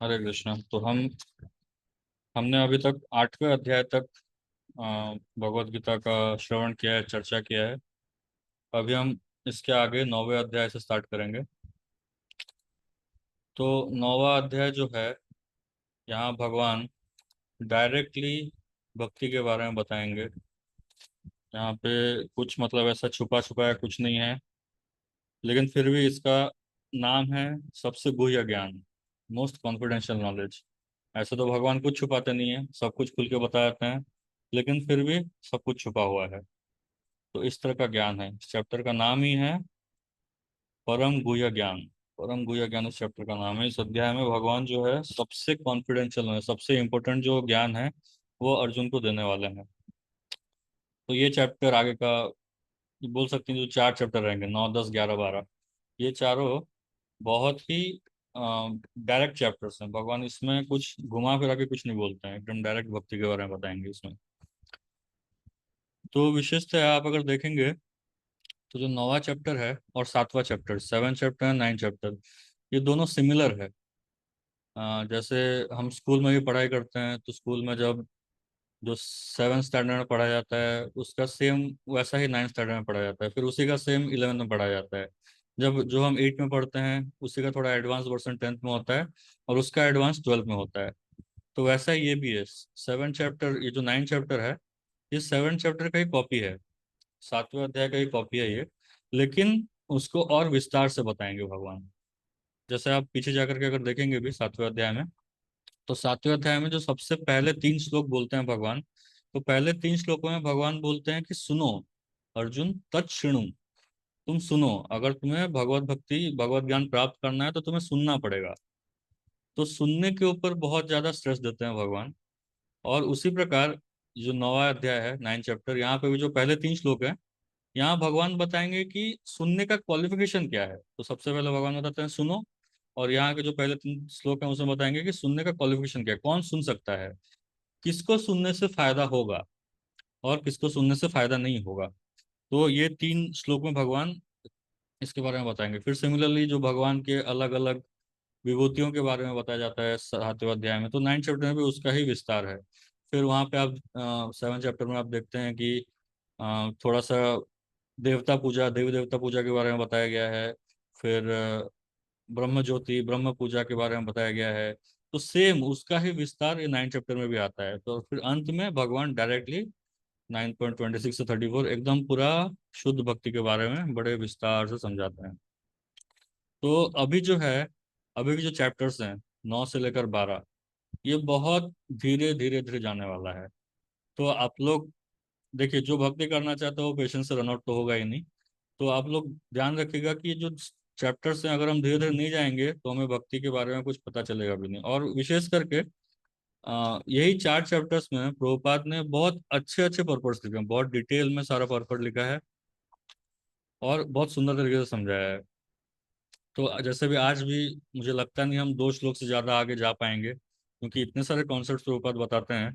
हरे कृष्णा। तो हमने अभी तक 8वें अध्याय तक भगवत गीता का श्रवण किया है, चर्चा किया है। अभी हम इसके आगे 9वें अध्याय से स्टार्ट करेंगे। तो 9वां अध्याय जो है, यहाँ भगवान डायरेक्टली भक्ति के बारे में बताएंगे। यहाँ पे कुछ मतलब ऐसा छुपा छुपा है कुछ नहीं है, लेकिन फिर भी इसका नाम है सबसे गुह्य ज्ञान, मोस्ट कॉन्फिडेंशियल नॉलेज। ऐसे तो भगवान कुछ छुपाते नहीं है, सब कुछ खुल के बता देते हैं, लेकिन फिर भी सब कुछ छुपा हुआ है। तो इस तरह का ज्ञान है। इस चैप्टर का नाम ही है परम गुह्य ज्ञान। परम गुह्य ज्ञान इस चैप्टर का नाम है। इस अध्याय में भगवान जो है सबसे कॉन्फिडेंशियल है, सबसे इम्पोर्टेंट जो ज्ञान है वो अर्जुन को देने वाले हैं। तो ये चैप्टर आगे का, ये बोल सकते हैं जो 4 चैप्टर रहेंगे, 9, 10, 11, 12, ये चारों बहुत ही डायरेक्ट चैप्टर्स हैं। भगवान इसमें कुछ घुमा फिरा के कुछ नहीं बोलते हैं, एकदम डायरेक्ट भक्ति के बारे में बताएंगे इसमें। तो विशेषतः आप अगर देखेंगे तो जो 9वां चैप्टर है और 7वां चैप्टर, 7 चैप्टर एंड 9 चैप्टर, ये दोनों सिमिलर है। जैसे हम स्कूल में भी पढ़ाई करते हैं, तो स्कूल में जब जो 7th स्टैंडर्ड में पढ़ा जाता है उसका सेम वैसा ही 9th स्टैंडर्ड में पढ़ा जाता है, फिर उसी का सेम 11th में पढ़ा जाता है। जब जो हम 8 में पढ़ते हैं उसी का थोड़ा एडवांस वर्जन 10th में होता है, और उसका एडवांस 12th में होता है। तो वैसा ही ये भी है। 7 चैप्टर, ये जो 9 चैप्टर है, ये 7 चैप्टर का ही कॉपी है, 7वें अध्याय का ही कॉपी है ये। लेकिन उसको और विस्तार से बताएंगे भगवान। जैसे आप पीछे जाकर के अगर देखेंगे भी 7वें अध्याय में, तो 7वें अध्याय में जो सबसे पहले 3 श्लोक बोलते हैं भगवान, तो पहले 3 श्लोकों में भगवान बोलते हैं कि सुनो अर्जुन, तत्क्षृणु, तुम सुनो। अगर तुम्हें भगवत भक्ति भगवत ज्ञान प्राप्त करना है तो तुम्हें सुनना पड़ेगा। तो सुनने के ऊपर बहुत ज्यादा स्ट्रेस देते हैं भगवान। और उसी प्रकार जो 9वां अध्याय है, 9 चैप्टर, यहाँ पे भी जो पहले 3 श्लोक हैं, यहाँ भगवान बताएंगे कि सुनने का क्वालिफिकेशन क्या है। तो सबसे पहले भगवान बताते हैं सुनो, और यहाँ के जो पहले 3 श्लोक हैं उसमें बताएंगे कि सुनने का क्वालिफिकेशन क्या है, कौन सुन सकता है, किसको सुनने से फायदा होगा और किसको सुनने से फायदा नहीं होगा। तो ये 3 श्लोक में भगवान इसके बारे में बताएंगे। फिर सिमिलरली जो भगवान के अलग अलग विभूतियों के बारे में बताया जाता है 7वें अध्याय में, तो 9 चैप्टर में भी उसका ही विस्तार है। फिर वहाँ पे आप 7 चैप्टर में आप देखते हैं कि थोड़ा सा देवता पूजा, देवी देवता पूजा के बारे में बताया गया है। फिर ब्रह्म ज्योति, ब्रह्म पूजा के बारे में बताया गया है। तो सेम उसका ही विस्तार ये 9 चैप्टर में भी आता है। तो फिर अंत में भगवान डायरेक्टली 9.26 से 34 एकदम पूरा शुद्ध भक्ति के बारे में बड़े विस्तार से समझाते हैं। तो अभी जो है, अभी के जो चैप्टर्स हैं 9 से लेकर 12, ये बहुत धीरे धीरे धीरे जाने वाला है। तो आप लोग देखिए, जो भक्ति करना चाहता है वो पेशेंस से रनआउट तो होगा ही नहीं। तो आप लोग ध्यान रखिएगा कि जो चैप्टर्स हैं, अगर हम धीरे धीरे नहीं जाएंगे तो हमें भक्ति के बारे में कुछ पता चलेगा भी नहीं। और विशेष करके यही 4 चैप्टर्स में प्रभुपाद ने बहुत अच्छे अच्छे पर्पस लिखे हैं, बहुत डिटेल में सारा पर्पस लिखा है और बहुत सुंदर तरीके से समझाया है। तो जैसे भी आज भी मुझे लगता नहीं हम 2 श्लोक से ज़्यादा आगे जा पाएंगे, क्योंकि इतने सारे कॉन्सेप्ट प्रभुपाद बताते हैं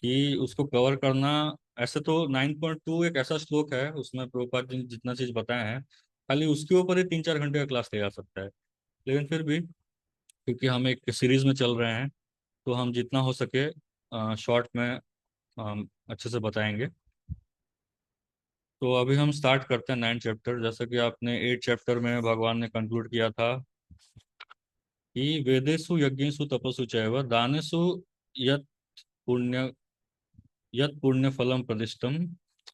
कि उसको कवर करना। ऐसे तो 9.2 एक ऐसा श्लोक है, उसमें प्रभुपाद जी ने जितना चीज़ बताए हैं, खाली उसके ऊपर ही 3-4 घंटे का क्लास लिया जा सकता है। लेकिन फिर भी क्योंकि हम एक सीरीज में चल रहे हैं, तो हम जितना हो सके शॉर्ट में अच्छे से बताएंगे। तो अभी हम स्टार्ट करते हैं 9 चैप्टर। जैसा कि आपने 8 चैप्टर में भगवान ने कंक्लूड किया था कि वेदेषु यज्ञेषु तपसु चैव दानेषु यत् पुण्य यत् पुण्य फलम प्रतिष्ठम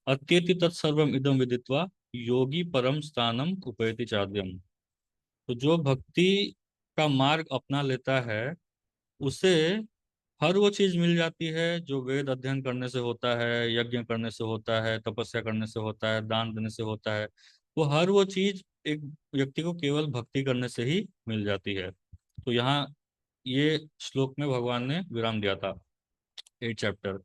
अत्येति तत्सर्वम इदम विदित्वा योगी परम स्थानम उपैति चाद्यम। तो जो भक्ति का मार्ग अपना लेता है उसे हर वो चीज मिल जाती है जो वेद अध्ययन करने से होता है, यज्ञ करने से होता है, तपस्या करने से होता है, दान देने से होता है। वो हर वो चीज एक व्यक्ति को केवल भक्ति करने से ही मिल जाती है। तो यहाँ ये श्लोक में भगवान ने विराम दिया था, 8 चैप्टर।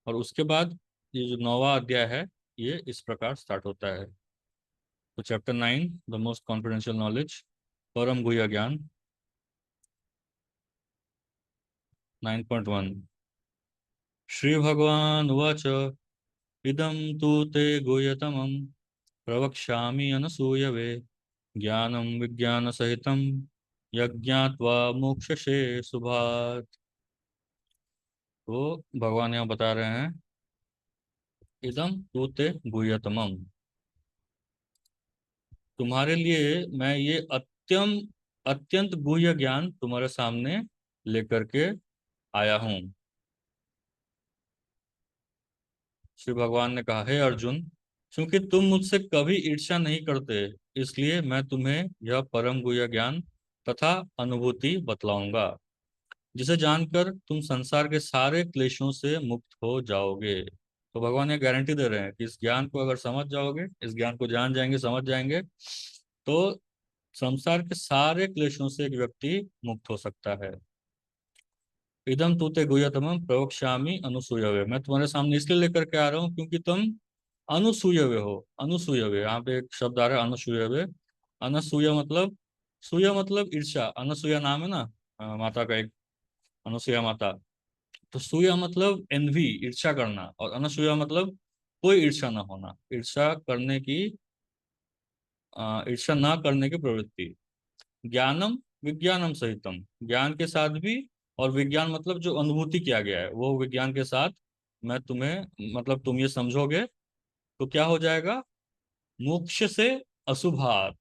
और उसके बाद ये जो 9वां अध्याय है, ये इस प्रकार स्टार्ट होता है। तो chapter 9, the most confidential knowledge, परम गुह्य ज्ञान। 9.1, श्री भगवान उवाच इदं तु ते गुह्यतमं प्रवक्ष्यामि अनसूयवे ज्ञानं विज्ञानसहितं यज्ञात्वा मोक्षसे शुभात्। तो भगवान यहाँ बता रहे हैं, इदम तू ते गुह्यतमम, तुम्हारे लिए मैं ये अत्यंत गुह्य ज्ञान तुम्हारे सामने लेकर के आया हूँ। श्री भगवान ने कहा, हे अर्जुन, क्योंकि तुम मुझसे कभी ईर्ष्या नहीं करते, इसलिए मैं तुम्हें यह परम गुह्य ज्ञान तथा अनुभूति बतलाऊंगा, जिसे जानकर तुम संसार के सारे क्लेशों से मुक्त हो जाओगे। तो भगवान ये गारंटी दे रहे हैं कि इस ज्ञान को अगर समझ जाओगे, इस ज्ञान को जान जाएंगे, समझ जाएंगे, तो संसार के सारे क्लेशों से एक व्यक्ति मुक्त हो सकता है। इदम तू ते गुह्यतमम प्रवक्ष्यामि अनुसूयवे, मैं तुम्हारे सामने इसलिए लेकर के आ रहा हूँ क्योंकि तुम अनुसूयवे हो। अनुसूयवे, यहाँ पे एक शब्द आ रहा है अनुसूयवे। अनसूया मतलब, सूया मतलब ईर्ष्या, अनसूया नाम है ना माता का एक, अनुसूया माता। तो सूया मतलब एनवी, ईर्ष्या करना, और अनसूया मतलब कोई ईर्ष्या ना होना, ईर्ष्या करने की, ईर्ष्या ना करने की प्रवृत्ति। ज्ञानम विज्ञानम सहितम, ज्ञान के साथ भी, और विज्ञान मतलब जो अनुभूति किया गया है वो विज्ञान के साथ मैं तुम्हें, मतलब तुम ये समझोगे तो क्या हो जाएगा, मोक्ष से अशुभात,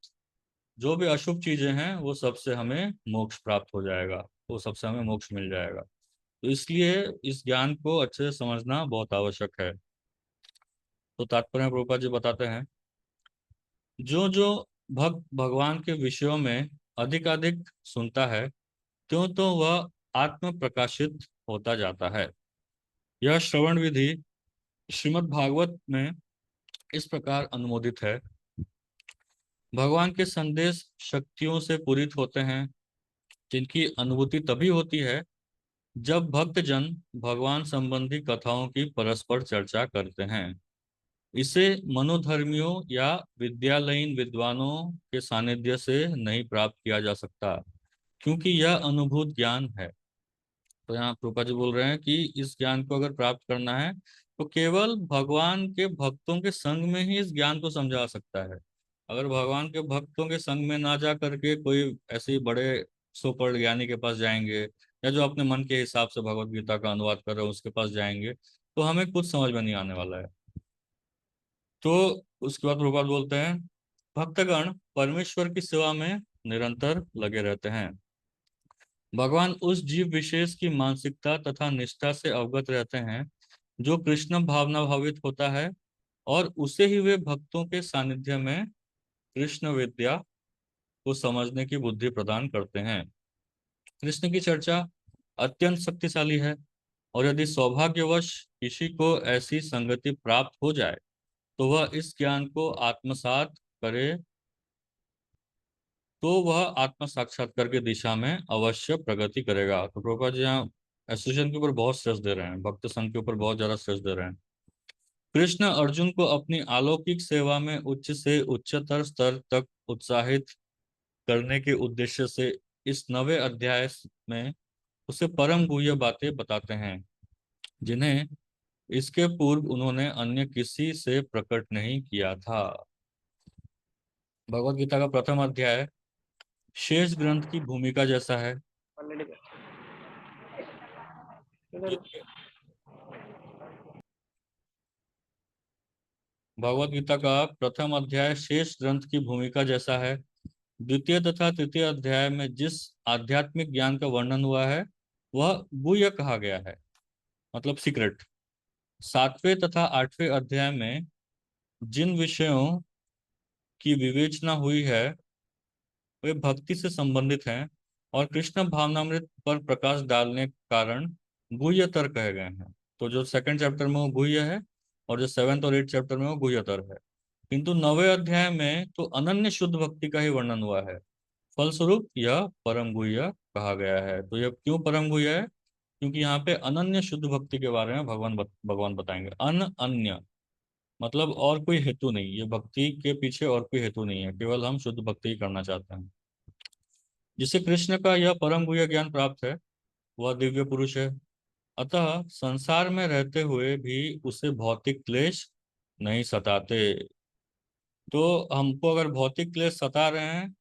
जो भी अशुभ चीजें हैं वो सबसे हमें मोक्ष प्राप्त हो जाएगा, वो सबसे हमें मोक्ष मिल जाएगा। तो इसलिए इस ज्ञान को अच्छे से समझना बहुत आवश्यक है। तो तात्पर्य प्रभुपाद जी बताते हैं, जो जो भक्त भगवान के विषयों में अधिकाधिक सुनता है, त्यों तो वह आत्म प्रकाशित होता जाता है। यह श्रवण विधि श्रीमद् भागवत में इस प्रकार अनुमोदित है। भगवान के संदेश शक्तियों से पूरित होते हैं, जिनकी अनुभूति तभी होती है जब भक्तजन भगवान संबंधी कथाओं की परस्पर चर्चा करते हैं। इसे मनोधर्मियों या विद्यालयीन विद्वानों के सानिध्य से नहीं प्राप्त किया जा सकता, क्योंकि यह अनुभूत ज्ञान है। तो यहाँ प्रभुपाद जी बोल रहे हैं कि इस ज्ञान को अगर प्राप्त करना है तो केवल भगवान के भक्तों के संग में ही इस ज्ञान को समझा सकता है। अगर भगवान के भक्तों के संग में ना जा करके कोई ऐसे ही बड़े सुपर ज्ञानी के पास जाएंगे, या जो अपने मन के हिसाब से भगवत गीता का अनुवाद कर रहे हैं उसके पास जाएंगे, तो हमें कुछ समझ में नहीं आने वाला है। तो उसके बाद प्रभुपाद बोलते हैं, भक्तगण परमेश्वर की सेवा में निरंतर लगे रहते हैं। भगवान उस जीव विशेष की मानसिकता तथा निष्ठा से अवगत रहते हैं जो कृष्ण भावना भावित होता है, और उसे ही वे भक्तों के सानिध्य में कृष्ण विद्या को समझने की बुद्धि प्रदान करते हैं। कृष्ण की चर्चा अत्यंत शक्तिशाली है, और यदि सौभाग्यवश किसी को ऐसी संगति प्राप्त हो जाए तो वह इस ज्ञान को आत्मसात करे, तो वह आत्म साक्षात्कार की दिशा में अवश्य प्रगति करेगा। तो प्रभुपाद जी यहाँ एसोसिएशन के ऊपर बहुत स्ट्रेस दे रहे हैं, भक्त संघ के ऊपर बहुत ज्यादा स्ट्रेस दे रहे हैं। कृष्ण अर्जुन को अपनी अलौकिक सेवा में उच्च से उच्चतर स्तर तक उत्साहित करने के उद्देश्य से इस नवे अध्याय में उसे परम गुह्य बातें बताते हैं, जिन्हें इसके पूर्व उन्होंने अन्य किसी से प्रकट नहीं किया था। भगवत गीता का प्रथम अध्याय शेष ग्रंथ की भूमिका जैसा है। द्वितीय भगवत गीता का प्रथम अध्याय शेष ग्रंथ की भूमिका जैसा है। द्वितीय तथा तृतीय अध्याय में जिस आध्यात्मिक ज्ञान का वर्णन हुआ है वह गुह्य कहा गया है, मतलब सीक्रेट। सातवें तथा आठवें अध्याय में जिन विषयों की विवेचना हुई है वे भक्ति से संबंधित हैं, और कृष्ण भावनामृत पर प्रकाश डालने के कारण गुह्यतर कहे गए हैं। तो जो सेकंड चैप्टर में वो गुह्य है, और जो सेवेंथ और एट चैप्टर में वो गुह्यतर है। किंतु नवे अध्याय में तो अनन्य शुद्ध भक्ति का ही वर्णन हुआ है, फलस्वरूप यह परम गुह्य कहा गया है। तो यह क्यों परम गुह्य है, क्योंकि यहाँ पे अनन्य शुद्ध भक्ति के बारे में भगवान बताएंगे। अन्य मतलब और कोई हेतु नहीं, ये भक्ति के पीछे और कोई हेतु नहीं है, केवल हम शुद्ध भक्ति ही करना चाहते हैं। जिसे कृष्ण का यह परम गुह्य ज्ञान प्राप्त है वह दिव्य पुरुष है, अतः संसार में रहते हुए भी उसे भौतिक क्लेश नहीं सताते। तो हमको अगर भौतिक क्लेश सता रहे हैं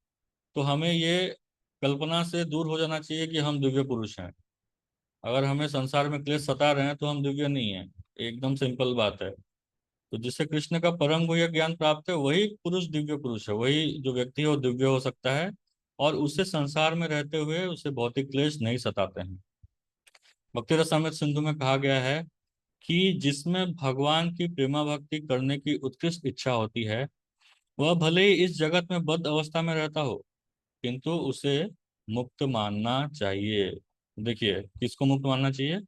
तो हमें ये कल्पना से दूर हो जाना चाहिए कि हम दिव्य पुरुष हैं। अगर हमें संसार में क्लेश सता रहे हैं तो हम दिव्य नहीं है। एकदम सिंपल बात है। तो जिससे कृष्ण का परम गुह्य ज्ञान प्राप्त है वही पुरुष दिव्य पुरुष है, वही जो व्यक्ति है वो दिव्य हो सकता है। और उसे संसार में रहते हुए उसे भौतिक क्लेश नहीं सताते हैं। भक्ति रसामृत सिंधु में कहा गया है कि जिसमें भगवान की प्रेमा भक्ति करने की उत्कृष्ट इच्छा होती है, वह भले ही इस जगत में बद्ध अवस्था में रहता हो, किंतु उसे मुक्त मानना चाहिए। देखिए, किसको मुक्त मानना चाहिए?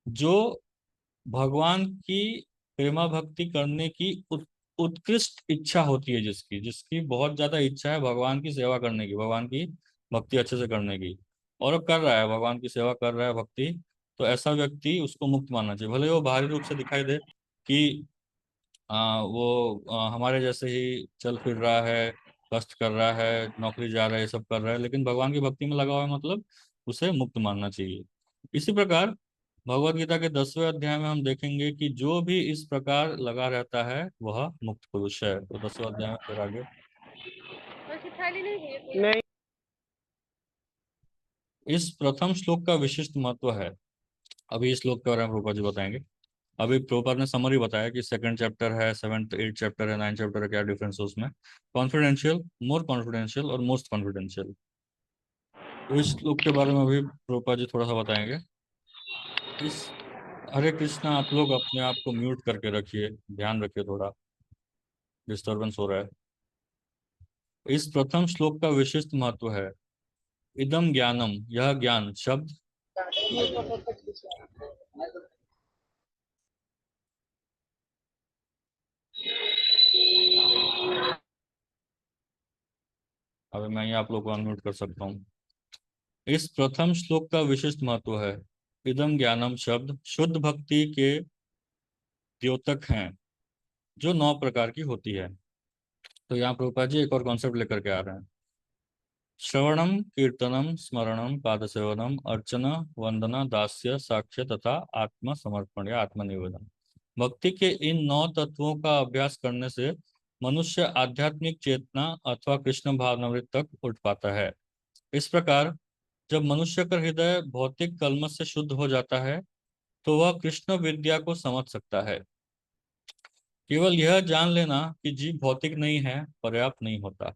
जो भगवान की प्रेमा भक्ति करने की उत्कृष्ट इच्छा होती है, जिसकी जिसकी बहुत ज्यादा इच्छा है भगवान की सेवा करने की, भगवान की भक्ति अच्छे से करने की, और वो कर रहा है, भगवान की सेवा कर रहा है भक्ति, तो ऐसा व्यक्ति उसको मुक्त मानना चाहिए। भले वो बाहरी रूप से दिखाई दे कि वो हमारे जैसे ही चल फिर रहा है, कष्ट कर रहा है, नौकरी जा रहा है, ये सब कर रहा है, लेकिन भगवान की भक्ति में लगा हुआ है, मतलब उसे मुक्त मानना चाहिए। इसी प्रकार भगवत गीता के 10वें अध्याय में हम देखेंगे कि जो भी इस प्रकार लगा रहता है वह मुक्त पुरुष है। तो 10वें अध्याय में फिर आगे नहीं। इस प्रथम श्लोक का विशिष्ट महत्व है। अभी इस श्लोक के बारे में प्रभुपाद जी बताएंगे। अभी प्रभुपाद ने समरी बताया कि सेकंड चैप्टर है, सेवन्थ 8 चैप्टर है, 9 चैप्टर है, क्या डिफरेंस है उसमें। कॉन्फिडेंशियल, मोर कॉन्फिडेंशियल और मोस्ट कॉन्फिडेंशियल। तो इस श्लोक के बारे में भी प्रभुपाद जी थोड़ा सा बताएंगे। इस हरे कृष्णा, आप लोग अपने आप को म्यूट करके रखिए, ध्यान रखिए, थोड़ा डिस्टरबेंस हो रहा है। इस प्रथम श्लोक का विशिष्ट महत्व है। इदम ज्ञानम, यह ज्ञान शब्द। अभी मैं ही आप लोग को अनम्यूट कर सकता हूँ। इस प्रथम श्लोक का विशिष्ट महत्व है। इदम ज्ञानम शब्द शुद्ध भक्ति के द्योतक हैं, जो 9 प्रकार की होती है। तो यहाँ प्रभुपाद जी एक और कॉन्सेप्ट लेकर के आ रहे हैं। श्रवणम, कीर्तनम, स्मरणम, पादसेवनम, अर्चना, वंदना, दास्य, साक्ष्य तथा आत्म समर्पण या आत्मनिवेदन। भक्ति के इन 9 तत्वों का अभ्यास करने से मनुष्य आध्यात्मिक चेतना अथवा कृष्ण भावनामृत तक उठ पाता है। इस प्रकार जब मनुष्य का हृदय भौतिक कल्मश से शुद्ध हो जाता है, तो वह कृष्ण विद्या को समझ सकता है। केवल यह जान लेना कि जीव भौतिक नहीं है पर्याप्त नहीं होता।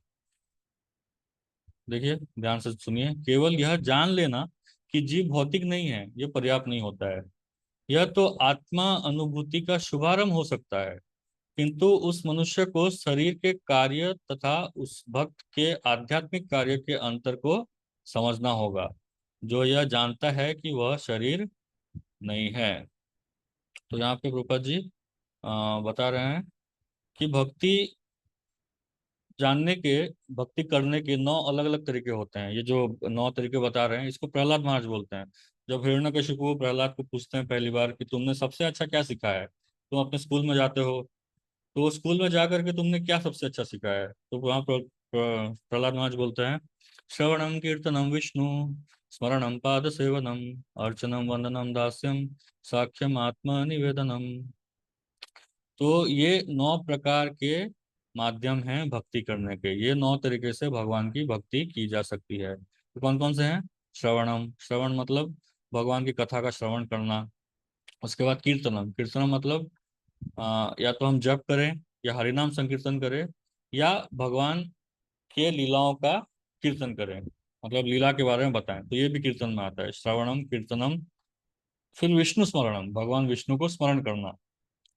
देखिए, ध्यान से सुनिए, केवल यह जान लेना कि जीव भौतिक नहीं है ये पर्याप्त नहीं होता है। यह तो आत्मा अनुभूति का शुभारंभ हो सकता है, किंतु उस मनुष्य को शरीर के कार्य तथा उस भक्त के आध्यात्मिक कार्य के अंतर को समझना होगा, जो यह जानता है कि वह शरीर नहीं है। तो यहाँ पे रूपा जी बता रहे हैं कि जानने के भक्ति करने के 9 अलग अलग तरीके होते हैं। ये जो 9 तरीके बता रहे हैं इसको प्रहलाद महाराज बोलते हैं। जब हिरण्यकशिपु प्रहलाद को पूछते हैं पहली बार कि तुमने सबसे अच्छा क्या सीखा है, तुम अपने स्कूल में जाते हो, तो स्कूल में जा करके तुमने क्या सबसे अच्छा सीखा है, तो वहाँ प्रहलाद महाराज बोलते हैं, श्रवणम कीर्तनम विष्णु, स्मरणम पाद सेवनम, अर्चनम वंदनम दास्यम, साक्ष्यम आत्मा निवेदनम। तो ये 9 प्रकार के माध्यम हैं भक्ति करने के। ये 9 तरीके से भगवान की भक्ति की जा सकती है। तो कौन कौन से हैं? श्रवणम, श्रवण मतलब भगवान की कथा का श्रवण करना। उसके बाद कीर्तनम, कीर्तनम मतलब या तो हम जप करें या हरिनाम संकीर्तन करें, या भगवान के लीलाओं का कीर्तन करें, मतलब लीला के बारे में बताएं, तो ये भी कीर्तन में आता है, श्रवणम कीर्तनम। फिर विष्णु स्मरणम, भगवान विष्णु को स्मरण करना,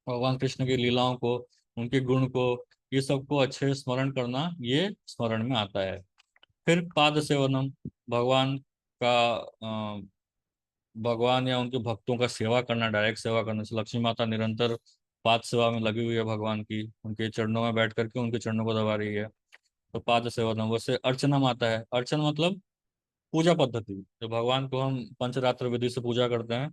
भगवान कृष्ण की लीलाओं को, उनके गुण को, ये सबको अच्छे से स्मरण करना, ये स्मरण में आता है। फिर पाद सेवनम, भगवान का भगवान या उनके भक्तों का सेवा करना, डायरेक्ट सेवा करने से। लक्ष्मी माता निरंतर पाद सेवा में लगी हुई है भगवान की, उनके चरणों में बैठ करके उनके चरणों को दबा रही है, तो पाद सेवनम। वैसे अर्चना माता है, अर्चन मतलब पूजा पद्धति, जो भगवान को हम पंचरात्र विधि से पूजा करते हैं,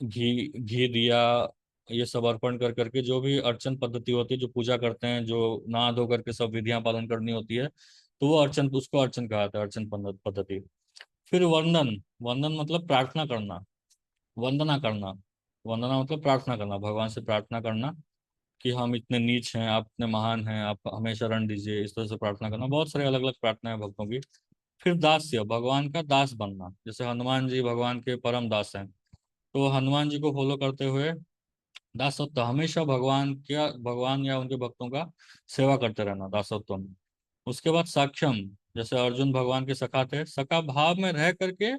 घी घी दिया ये सब अर्पण कर करके जो भी अर्चन पद्धति होती है, जो पूजा करते हैं, जो नहा धो करके सब विधियां पालन करनी होती है, तो वो अर्चन, उसको अर्चन कहा जाता है, अर्चन पद्धति। फिर वंदन, वंदन मतलब प्रार्थना करना, वंदना करना, वंदना मतलब प्रार्थना करना, भगवान से प्रार्थना करना। कि हम इतने नीच हैं, आप इतने महान हैं, आप हमें शरण दीजिए, इस तरह से प्रार्थना करना। बहुत सारे अलग अलग प्रार्थना है भक्तों की। फिर दास्य, भगवान का दास बनना। जैसे हनुमान जी भगवान के परम दास हैं, तो हनुमान जी को फॉलो करते हुए दासत्व, हमेशा भगवान या उनके भक्तों का सेवा करते रहना, दासत्व में। उसके बाद साक्षम, जैसे अर्जुन भगवान के सखा थे, सखा भाव में रह करके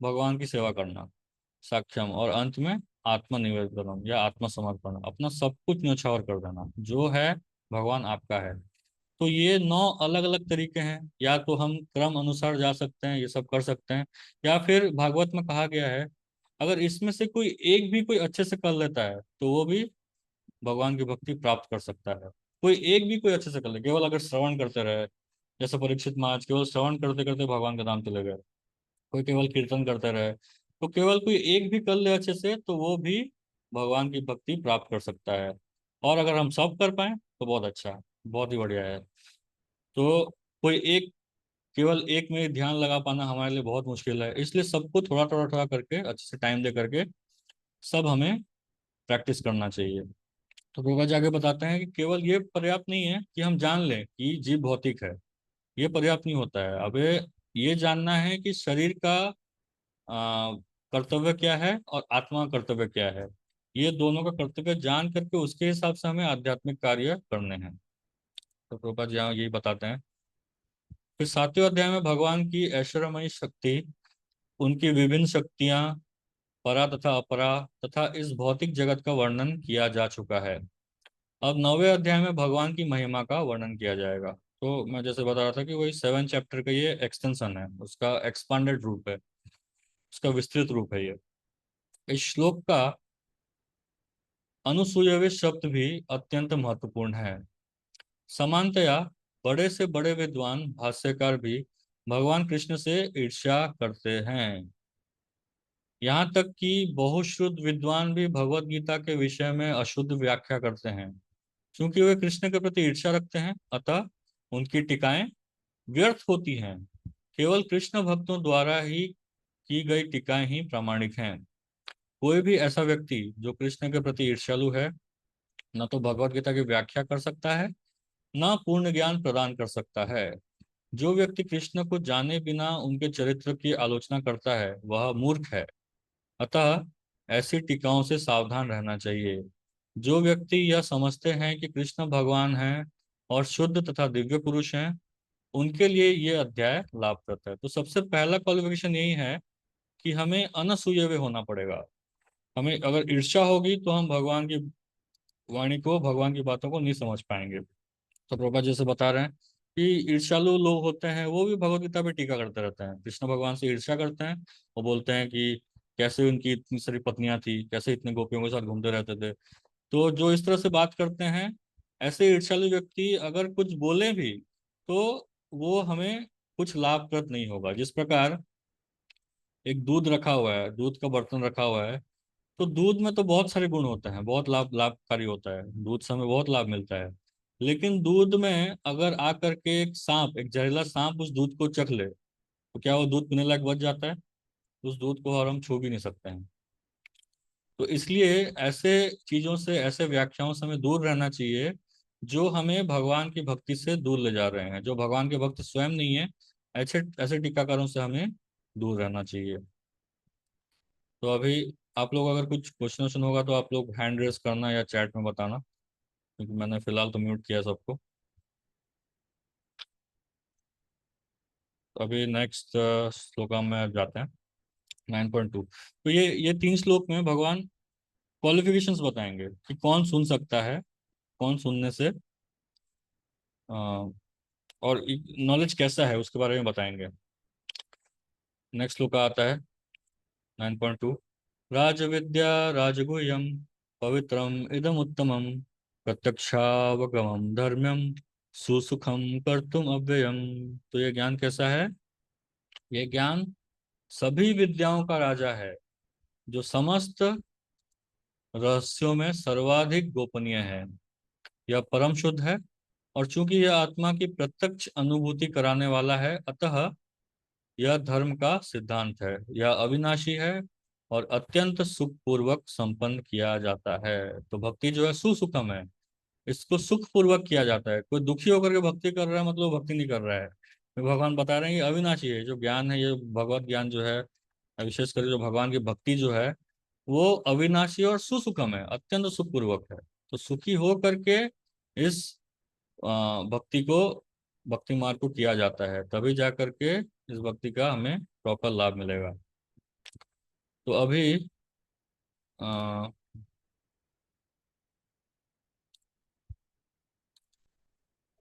भगवान की सेवा करना, साक्षम। और अंत में आत्मनिवेदन या आत्मसमर्पण, अपना सब कुछ न्यौछावर कर देना, जो है भगवान आपका है। तो ये 9 अलग अलग तरीके हैं। या तो हम क्रम अनुसार जा सकते हैं, ये सब कर सकते हैं, या फिर भागवत में कहा गया है अगर इसमें से कोई एक भी कोई अच्छे से कर लेता है तो वो भी भगवान की भक्ति प्राप्त कर सकता है। कोई एक भी कोई अच्छे से कर ले, केवल अगर श्रवण करते रहे, जैसे परीक्षित महाराज केवल श्रवण करते करते भगवान का नाम चले गए। कोई केवल कीर्तन करते रहे, तो केवल कोई एक भी कर ले अच्छे से तो वो भी भगवान की भक्ति प्राप्त कर सकता है। और अगर हम सब कर पाए तो बहुत अच्छा है, बहुत ही बढ़िया है। तो कोई एक, केवल एक में ही ध्यान लगा पाना हमारे लिए बहुत मुश्किल है, इसलिए सबको थोड़ा थोड़ा थोड़ा करके अच्छे से टाइम दे करके सब हमें प्रैक्टिस करना चाहिए। तो प्रभुपाद जी आगे बताते हैं कि केवल ये पर्याप्त नहीं है कि हम जान लें कि जीव भौतिक है, ये पर्याप्त नहीं होता है। अबे ये जानना है कि शरीर का आ, कर्तव्य क्या है और आत्मा का कर्तव्य क्या है। ये दोनों का कर्तव्य जान करके उसके हिसाब से हमें आध्यात्मिक कार्य करने हैं। तो प्रभुपाद जी यहाँ यही बताते हैं। फिर 7वें अध्याय में भगवान की ऐश्वर्यमयी शक्ति, उनकी विभिन्न शक्तियां, परा तथा अपरा, तथा इस भौतिक जगत का वर्णन किया जा चुका है। अब 9वें अध्याय में भगवान की महिमा का वर्णन किया जाएगा। तो मैं जैसे बता रहा था कि वही 7 चैप्टर का ये एक्सटेंशन है, उसका एक्सपांडेड रूप है, उसका विस्तृत रूप है ये। इस श्लोक का अनुसूयवे शब्द भी अत्यंत महत्वपूर्ण है। समानतया बड़े से बड़े विद्वान भाष्यकार भी भगवान कृष्ण से ईर्ष्या करते हैं। यहाँ तक कि बहुश्रुत विद्वान भी भगवत गीता के विषय में अशुद्ध व्याख्या करते हैं। क्योंकि वे कृष्ण के प्रति ईर्ष्या रखते हैं, अतः उनकी टीकाएं व्यर्थ होती हैं। केवल कृष्ण भक्तों द्वारा ही की गई टीकाएं ही प्रामाणिक हैं। कोई भी ऐसा व्यक्ति जो कृष्ण के प्रति ईर्ष्यालु है, न तो भगवत गीता की व्याख्या कर सकता है, न पूर्ण ज्ञान प्रदान कर सकता है। जो व्यक्ति कृष्ण को जाने बिना उनके चरित्र की आलोचना करता है वह मूर्ख है। अतः ऐसी टीकाओं से सावधान रहना चाहिए। जो व्यक्ति यह समझते हैं कि कृष्ण भगवान हैं और शुद्ध तथा दिव्य पुरुष हैं, उनके लिए ये अध्याय लाभप्रद है। तो सबसे पहला क्वालिफिकेशन यही है कि हमें अनसूयवे होना पड़ेगा। हमें अगर ईर्ष्या होगी तो हम भगवान की वाणी को, भगवान की बातों को नहीं समझ पाएंगे। तो प्रभुपाद जैसे बता रहे हैं कि ईर्ष्यालु लोग होते हैं वो भी भगवत गीता पे टीका करते रहते हैं, कृष्ण भगवान से ईर्ष्या करते हैं। वो बोलते हैं कि कैसे उनकी इतनी सारी पत्नियां थी, कैसे इतने गोपियों के साथ घूमते रहते थे। तो जो इस तरह से बात करते हैं, ऐसे ईर्ष्यालु व्यक्ति अगर कुछ बोले भी तो वो हमें कुछ लाभप्रद नहीं होगा। जिस प्रकार एक दूध रखा हुआ है, दूध का बर्तन रखा हुआ है, तो दूध में तो बहुत सारे गुण होते हैं, बहुत लाभकारी होता है, दूध से हमें बहुत लाभ मिलता है। लेकिन दूध में अगर आकर के एक सांप, एक जहरीला सांप उस दूध को चख ले तो क्या वो दूध पीने लायक बच जाता है? उस दूध को और हम छू भी नहीं सकते हैं। तो इसलिए ऐसे चीजों से, ऐसे व्याख्याओं से हमें दूर रहना चाहिए जो हमें भगवान की भक्ति से दूर ले जा रहे हैं, जो भगवान के भक्त स्वयं नहीं है। ऐसे ऐसे टीकाकारों से हमें दूर रहना चाहिए। तो अभी आप लोग अगर कुछ क्वेश्चन होगा तो आप लोग हैंड रेस करना या चैट में बताना, क्योंकि मैंने फिलहाल तो म्यूट किया सबको। तो अभी नेक्स्ट श्लोका में जाते हैं, 9.2। तो ये 3 श्लोक में भगवान क्वालिफिकेशंस बताएंगे कि कौन सुन सकता है, कौन सुनने से और नॉलेज कैसा है उसके बारे में बताएंगे। नेक्स्ट श्लोक आता है 9.2। राजविद्या राजगुह्यम पवित्रम इदम उत्तमम प्रत्यक्षावगमम धर्म्यम सुसुखम कर्तुम अव्ययम। तो ये ज्ञान कैसा है? ये ज्ञान सभी विद्याओं का राजा है, जो समस्त रहस्यों में सर्वाधिक गोपनीय है। यह परम शुद्ध है, और चूंकि यह आत्मा की प्रत्यक्ष अनुभूति कराने वाला है, अतः यह धर्म का सिद्धांत है। यह अविनाशी है और अत्यंत सुखपूर्वक संपन्न किया जाता है। तो भक्ति जो है सुसुखम है, इसको सुख पूर्वक किया जाता है। कोई दुखी होकर के भक्ति कर रहा है मतलब भक्ति नहीं कर रहा है। भगवान बता रहे हैं कि अविनाशी है जो ज्ञान है, ये भगवत ज्ञान जो है, विशेष करके जो भगवान की भक्ति जो है, वो अविनाशी और सुसुखम है, अत्यंत सुखपूर्वक है। तो सुखी हो करके इस भक्ति को, भक्ति मार्ग को किया जाता है, तभी जा करके इस भक्ति का हमें प्रॉपर लाभ मिलेगा। तो अ,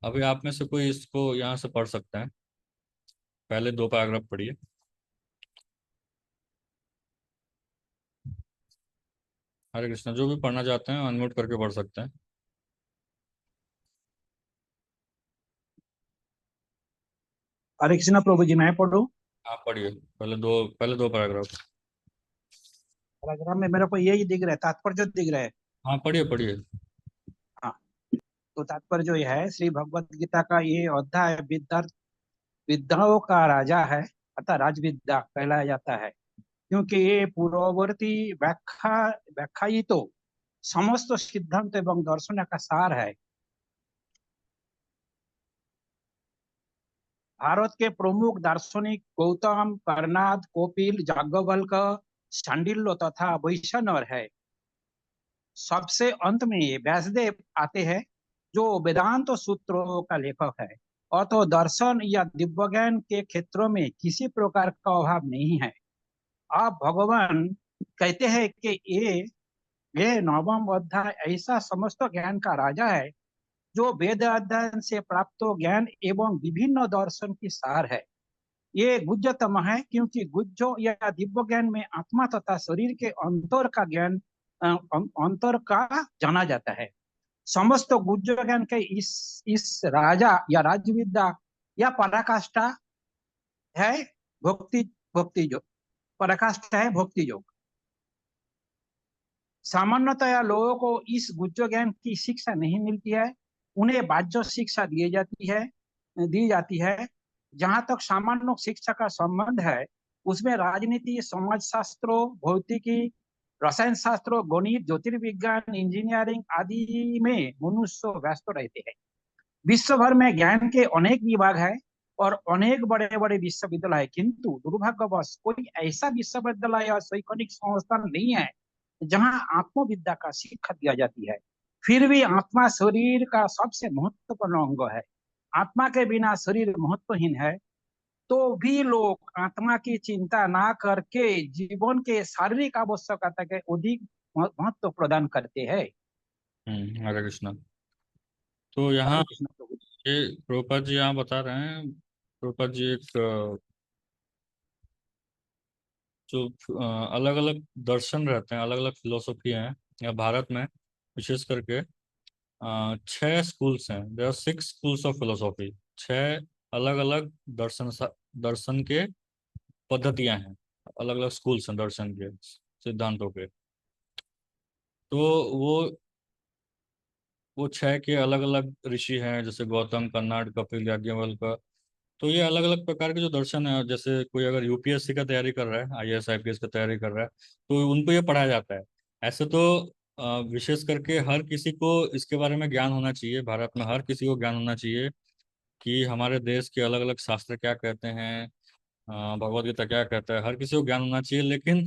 अभी आप में से कोई इसको यहाँ से पढ़ सकता है, पहले दो पैराग्राफ पढ़िए। हरे कृष्णा, जो भी पढ़ना चाहते हैं अनम्यूट करके पढ़ सकते हैं। हरे कृष्णा प्रभु जी, मैं पढ़ूं? आप पढ़िए पहले दो पैराग्राफ। पैराग्राफ में मेरे को यही दिख रहा है, तात्पर्य जो दिख रहा है। हाँ पढ़िए पढ़िए। हाँ, तो तात्पर्य जो यह है, श्री भगवत गीता का ये अध्याय विद्याओं का राजा है, अर्थात राजविद्या कहलाया जाता है। क्योंकि ये पूर्ववर्ती व्याख्या ही तो समस्त सिद्धांत एवं दर्शन का सार है। भारत के प्रमुख दार्शनिक गौतम, कर्नाद, कपिल, याज्ञवल्क्य, शांडिल्य तथा वैशनर है। सबसे अंत में ये व्यासदेव आते हैं, जो वेदांत सूत्रों का लेखक है। और तो दर्शन या दिव्य ज्ञान के क्षेत्रों में किसी प्रकार का अभाव नहीं है। आप भगवान कहते हैं कि ये नवम अध्याय ऐसा समस्त ज्ञान का राजा है, जो वेद अध्ययन से प्राप्त ज्ञान एवं विभिन्न दर्शन की सार है। ये गुज्जतम है, क्योंकि गुज्जो या दिव्य ज्ञान में आत्मा तथा शरीर के अंतर का ज्ञान, अंतर का जाना जाता है। समस्त गुज्ज ज्ञान के इस राजा या राजविद्या या पराकाष्ठा है भक्ति भक्ति योग। पराकाष्ठा है भक्ति योग। सामान्यतया लोगों को इस गुज्ज ज्ञान की शिक्षा नहीं मिलती है, उन्हें बाह्य शिक्षा दी जाती है। जहां तक सामान्य शिक्षा का संबंध है, उसमें राजनीति, समाज शास्त्रों, भौतिकी, रसायन शास्त्रों, गणित, ज्योतिर्विज्ञान, इंजीनियरिंग आदि में मनुष्य व्यस्त रहते हैं। विश्व भर में ज्ञान के अनेक विभाग है और अनेक बड़े बड़े विश्वविद्यालय है, किंतु दुर्भाग्यवश कोई ऐसा विश्वविद्यालय या शैक्षणिक संस्थान नहीं है जहां आत्मविद्या का शिक्षा दिया जाती है। फिर भी आत्मा शरीर का सबसे महत्वपूर्ण अंग है। आत्मा के बिना शरीर महत्वहीन है। तो भी लोग आत्मा की चिंता ना करके जीवन के शारीरिक आवश्यकता के अधिक महत्व प्रदान करते हैं। हरे कृष्णा। तो यहाँ हरे कृष्ण प्रभु। ये प्रभुपाद जी यहाँ बता रहे हैं। प्रभुपाद जी एक जो अलग अलग दर्शन रहते हैं, अलग अलग फिलोसफी हैं, या भारत में विशेष करके छह स्कूल्स हैं। There are 6 schools of philosophy. छह अलग अलग दर्शन के पद्धतियां हैं, अलग अलग स्कूल्स हैं दर्शन के सिद्धांतों के। तो वो वो छह के अलग अलग ऋषि हैं, जैसे गौतम, कन्नाड, कपिल, याज्ञवल्क्य। तो ये अलग अलग प्रकार के जो दर्शन है, जैसे कोई अगर यूपीएससी का तैयारी कर रहा है, आईएएस आईपीएस का तैयारी कर रहा है, तो उनको ये पढ़ाया जाता है। ऐसे तो विशेष करके हर किसी को इसके बारे में ज्ञान होना चाहिए, भारत में हर किसी को ज्ञान होना चाहिए कि हमारे देश के अलग अलग शास्त्र क्या कहते हैं, भगवत गीता क्या कहता है, हर किसी को ज्ञान होना चाहिए। लेकिन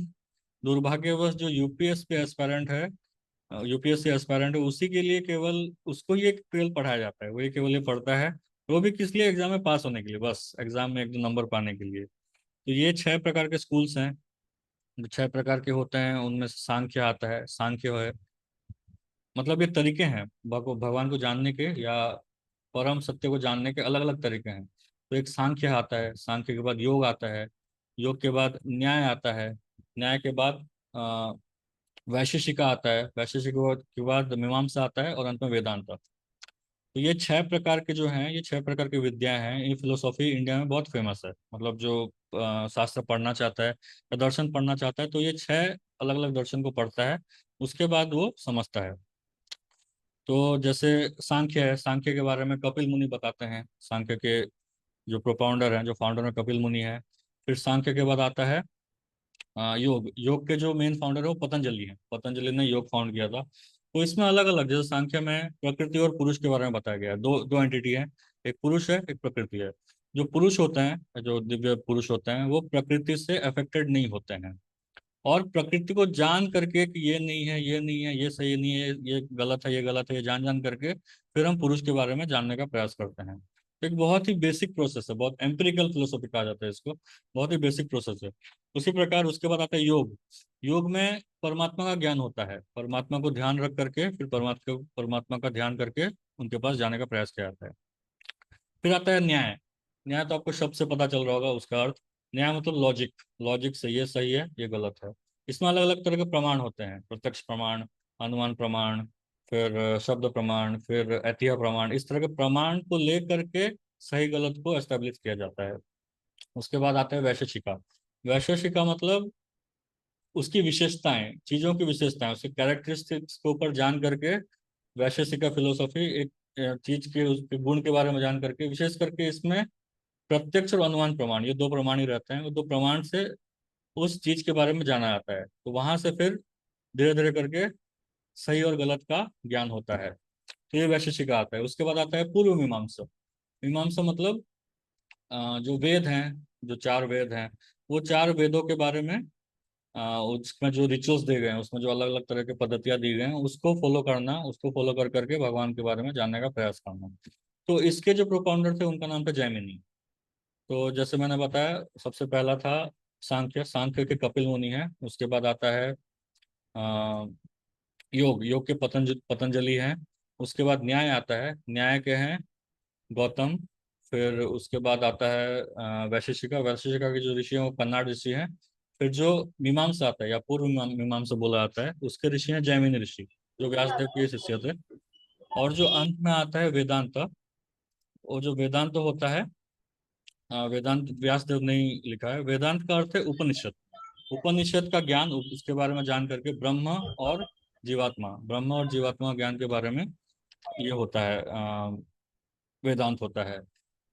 दुर्भाग्यवश जो यूपीएससी एस्पायरेंट है, यूपीएससी एस्पायरेंट है, उसी के लिए केवल उसको ही एक ट्रेल पढ़ाया जाता है, वही केवल ये पढ़ता है। वो भी किस लिए? एग्जाम में पास होने के लिए, बस एग्जाम में एक दो नंबर पाने के लिए। तो ये छह प्रकार के स्कूल्स हैं, जो छह प्रकार के होते हैं। उनमें से सांख्य आता है। सांख्य है मतलब ये तरीके हैं भगवान को जानने के, या परम सत्य को जानने के अलग अलग तरीके हैं। तो एक सांख्य आता है, सांख्य के बाद योग आता है, योग के बाद न्याय आता है, न्याय के बाद वैशेषिका आता है, वैशेषिक के बाद मीमांसा आता है, और अंत में वेदांत। तो ये छह प्रकार के जो हैं, ये छह प्रकार की विद्याएं हैं। ये फिलोसॉफी इंडिया में बहुत फेमस है। मतलब जो शास्त्र पढ़ना चाहता है या दर्शन पढ़ना चाहता है, तो ये छह अलग अलग दर्शन को पढ़ता है, उसके बाद वो समझता है। तो जैसे सांख्य है, सांख्य के बारे में कपिल मुनि बताते हैं। सांख्य के जो प्रोपाउंडर हैं, जो फाउंडर है, कपिल मुनि है। फिर सांख्य के बाद आता है योग। योग के जो मेन फाउंडर है वो पतंजलि है। पतंजलि ने योग फाउंड किया था। तो इसमें अलग अलग, जैसे सांख्य में प्रकृति और पुरुष के बारे में बताया गया है। दो दो एंटिटी है, एक पुरुष है एक प्रकृति है। जो पुरुष होते हैं, जो दिव्य पुरुष होते हैं, वो प्रकृति से अफेक्टेड नहीं होते हैं, और प्रकृति को जान करके कि ये नहीं है, ये नहीं है, ये सही नहीं है, ये गलत है, ये गलत है, ये जान जान करके फिर हम पुरुष के बारे में जानने का प्रयास करते हैं। तो एक बहुत ही बेसिक प्रोसेस है, बहुत एम्पिरिकल फिलोसॉफी कहा जाता है इसको, बहुत ही बेसिक प्रोसेस है। उसी प्रकार उसके बाद आता है योग। योग में परमात्मा का ज्ञान होता है, परमात्मा को ध्यान रख करके फिर परमात्मा का ध्यान करके उनके पास जाने का प्रयास किया जाता है। फिर आता है न्याय। न्याय तो आपको शब्द से पता चल रहा होगा उसका अर्थ। न्याय मतलब लॉजिक, लॉजिक से ये सही है ये गलत है। इसमें अलग अलग तरह के प्रमाण होते हैं, प्रत्यक्ष प्रमाण, अनुमान प्रमाण, फिर शब्द प्रमाण, फिर ऐतिह्य प्रमाण। इस तरह के प्रमाण को लेकर के सही गलत को एस्टेब्लिश किया जाता है। उसके बाद आता है वैशेषिका। वैशेषिका मतलब उसकी विशेषताएं, चीजों की विशेषताएं, उसके कैरेक्टरिस्टिक्स के ऊपर जान करके वैशेषिका फिलोसॉफी एक चीज के उसके गुण के बारे में जान करके, विशेष करके इसमें प्रत्यक्ष और अनुमान प्रमाण, ये दो प्रमाण ही रहते हैं, वो दो प्रमाण से उस चीज के बारे में जाना जाता है। तो वहां से फिर धीरे धीरे करके सही और गलत का ज्ञान होता है। तो ये वैशेषिक आता है। उसके बाद आता है पूर्व मीमांसा। मीमांसा मतलब जो वेद हैं, जो चार वेद हैं, वो चार वेदों के बारे में उसमें जो रिचुअल्स दिए गए हैं, उसमें जो अलग अलग तरह की पद्धतियां दी गई हैं, उसको फॉलो करना, उसको फॉलो कर करके भगवान के बारे में जानने का प्रयास करना। तो इसके जो प्रोपाउंडर थे उनका नाम था जैमिनी। तो जैसे मैंने बताया, सबसे पहला था सांख्य। सांख्य के कपिल मुनि है। उसके बाद आता है अ, योग। योग के पतंजलि हैं। उसके बाद न्याय आता है। न्याय के हैं गौतम। फिर उसके बाद आता है वैशेषिका। वैशेषिका के जो ऋषि हैं वो कन्नाड ऋषि हैं। फिर जो मीमांसा आता है या पूर्व मीमांसा बोला जाता है, उसके ऋषि हैं जैमिनी ऋषि, जो व्यासदेव के शिष्य थे। और जो अंत में आता है वेदांत। वो जो वेदांत होता है, वेदांत व्यासदेव ने ही लिखा है। वेदांत का अर्थ है उपनिषद। उपनिषद का ज्ञान, उसके बारे में जान करके ब्रह्म और जीवात्मा, ब्रह्म और जीवात्मा ज्ञान के बारे में ये होता है, वेदांत होता है।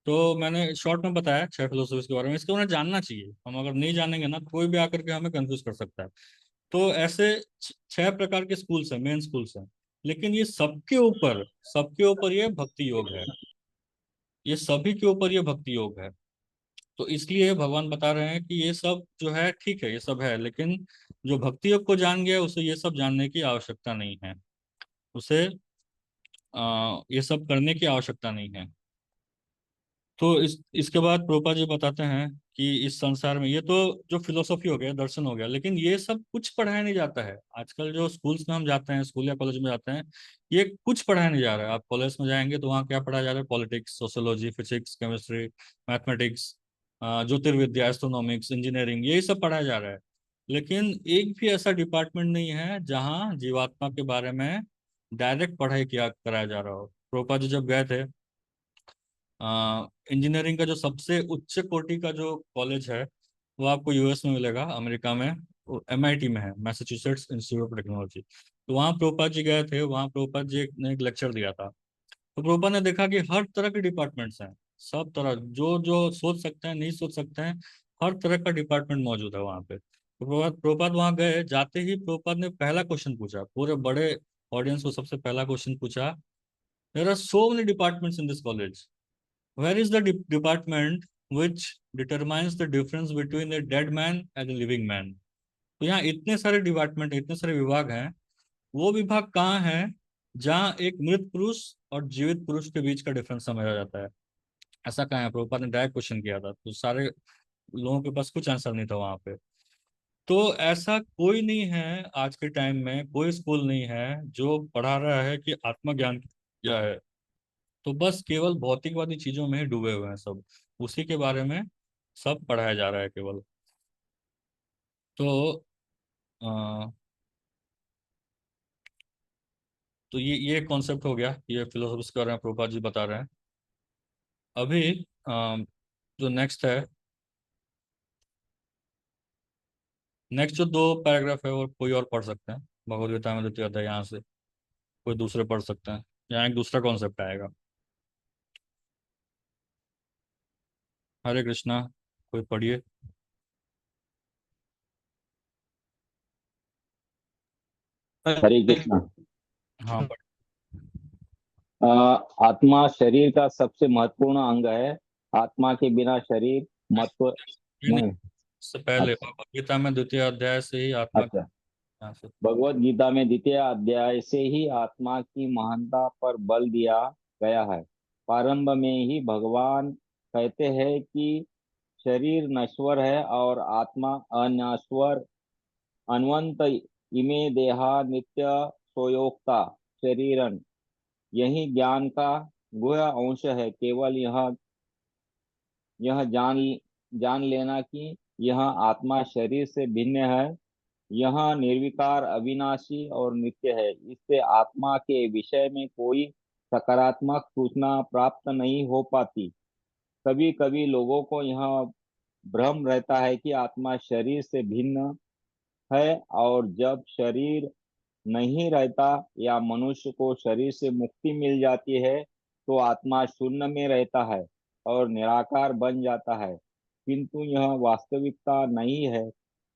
तो मैंने शॉर्ट में बताया छह फिलोसफीज के बारे में। इसको उन्हें जानना चाहिए। हम अगर नहीं जानेंगे ना, तो कोई भी आकर के हमें कंफ्यूज कर सकता है। तो ऐसे छह प्रकार के स्कूल्स हैं, मेन स्कूल्स हैं। लेकिन ये सबके ऊपर ये भक्ति योग है। ये सभी के ऊपर ये भक्ति योग है। तो इसलिए भगवान बता रहे हैं कि ये सब जो है ठीक है, ये सब है, लेकिन जो भक्ति योग को जान गया उसे ये सब जानने की आवश्यकता नहीं है। उसे ये सब करने की आवश्यकता नहीं है। तो इसके बाद प्रोपा जी बताते हैं कि इस संसार में, ये तो जो फिलोसॉफी हो गया, दर्शन हो गया, लेकिन ये सब कुछ पढ़ाया नहीं जाता है। आजकल जो स्कूल्स में हम जाते हैं, स्कूल या कॉलेज में जाते हैं, ये कुछ पढ़ाया नहीं जा रहा है। आप कॉलेज में जाएंगे तो वहाँ क्या पढ़ाया जा रहा है? Politics, sociology, physics, chemistry, mathematics, ज्योतिर्विद्या, एस्ट्रोनॉमिक्स, इंजीनियरिंग, यही सब पढ़ाया जा रहा है। लेकिन एक भी ऐसा डिपार्टमेंट नहीं है जहाँ जीवात्मा के बारे में डायरेक्ट पढ़ाई किया कराया जा रहा हो। प्रोपा जी जब गए थे, इंजीनियरिंग का जो सबसे उच्च कोटि का जो कॉलेज है, वो आपको यूएस में मिलेगा, अमेरिका में। एमआईटी में है, मैसाचुसेट्स इंस्टीट्यूट ऑफ टेक्नोलॉजी। तो वहाँ प्रोपा जी गए थे। वहाँ प्रोपा जी ने एक लेक्चर दिया था। तो प्रोपा ने देखा कि हर तरह के डिपार्टमेंट्स हैं, सब तरह, जो जो सोच सकते हैं, नहीं सोच सकते हैं, हर तरह का डिपार्टमेंट मौजूद है वहाँ पे। तो प्रोपाद वहाँ गए, जाते ही प्रोपाद ने पहला क्वेश्चन पूछा, पूरे बड़े ऑडियंस को सबसे पहला क्वेश्चन पूछा, there are so many departments in this college, where is the department which determines the difference between a dead man and a living man? तो यहाँ इतने सारे डिपार्टमेंट, इतने सारे विभाग हैं, वो विभाग कहाँ है जहाँ एक मृत पुरुष और जीवित पुरुष के बीच का डिफरेंस समझा जाता है? ऐसा कहाँ है? प्रभुपाद ने डायरेक्ट क्वेश्चन किया था, तो सारे लोगों के पास कुछ आंसर नहीं था वहां पे। तो ऐसा कोई नहीं है आज के टाइम में, कोई स्कूल नहीं है जो पढ़ा रहा है कि आत्मज्ञान क्या है। तो बस केवल भौतिकवादी चीजों में ही डूबे हुए हैं सब, उसी के बारे में सब पढ़ाया जा रहा है केवल। तो अ, तो ये कॉन्सेप्ट हो गया, ये फिलोसफी कर रहे हैं, प्रभुपाद जी बता रहे हैं। अभी जो नेक्स्ट है, नेक्स्ट जो दो पैराग्राफ है वो कोई और पढ़ सकते हैं। भगवद गीता में द्वितीय अध्याय, यहाँ से कोई दूसरे पढ़ सकते हैं। यहाँ एक दूसरा कॉन्सेप्ट आएगा। हरे कृष्णा, कोई पढ़िए। हरे कृष्णा। हाँ अ, आत्मा शरीर का सबसे महत्वपूर्ण अंग है। आत्मा के बिना शरीर महत्व ये नहीं, नहीं। इससे पहले अच्छा। भगवद गीता में द्वितीय अध्याय से ही आत्मा अच्छा। यहाँ से। भगवत गीता में द्वितीय अध्याय से ही आत्मा की महानता पर बल दिया गया है। प्रारंभ में ही भगवान कहते हैं कि शरीर नश्वर है और आत्मा अनश्वर। अन्वंत इमे देहा नित्य सोयोक्ता शरीरन। यही ज्ञान का गुह्य अंश है। केवल यह जान लेना कि यह आत्मा शरीर से भिन्न है। यह निर्विकार अविनाशी और नित्य है। इससे आत्मा के विषय में कोई सकारात्मक सूचना प्राप्त नहीं हो पाती। कभी कभी लोगों को यह भ्रम रहता है कि आत्मा शरीर से भिन्न है, और जब शरीर नहीं रहता या मनुष्य को शरीर से मुक्ति मिल जाती है तो आत्मा शून्य में रहता है और निराकार बन जाता है। किंतु यह वास्तविकता नहीं है।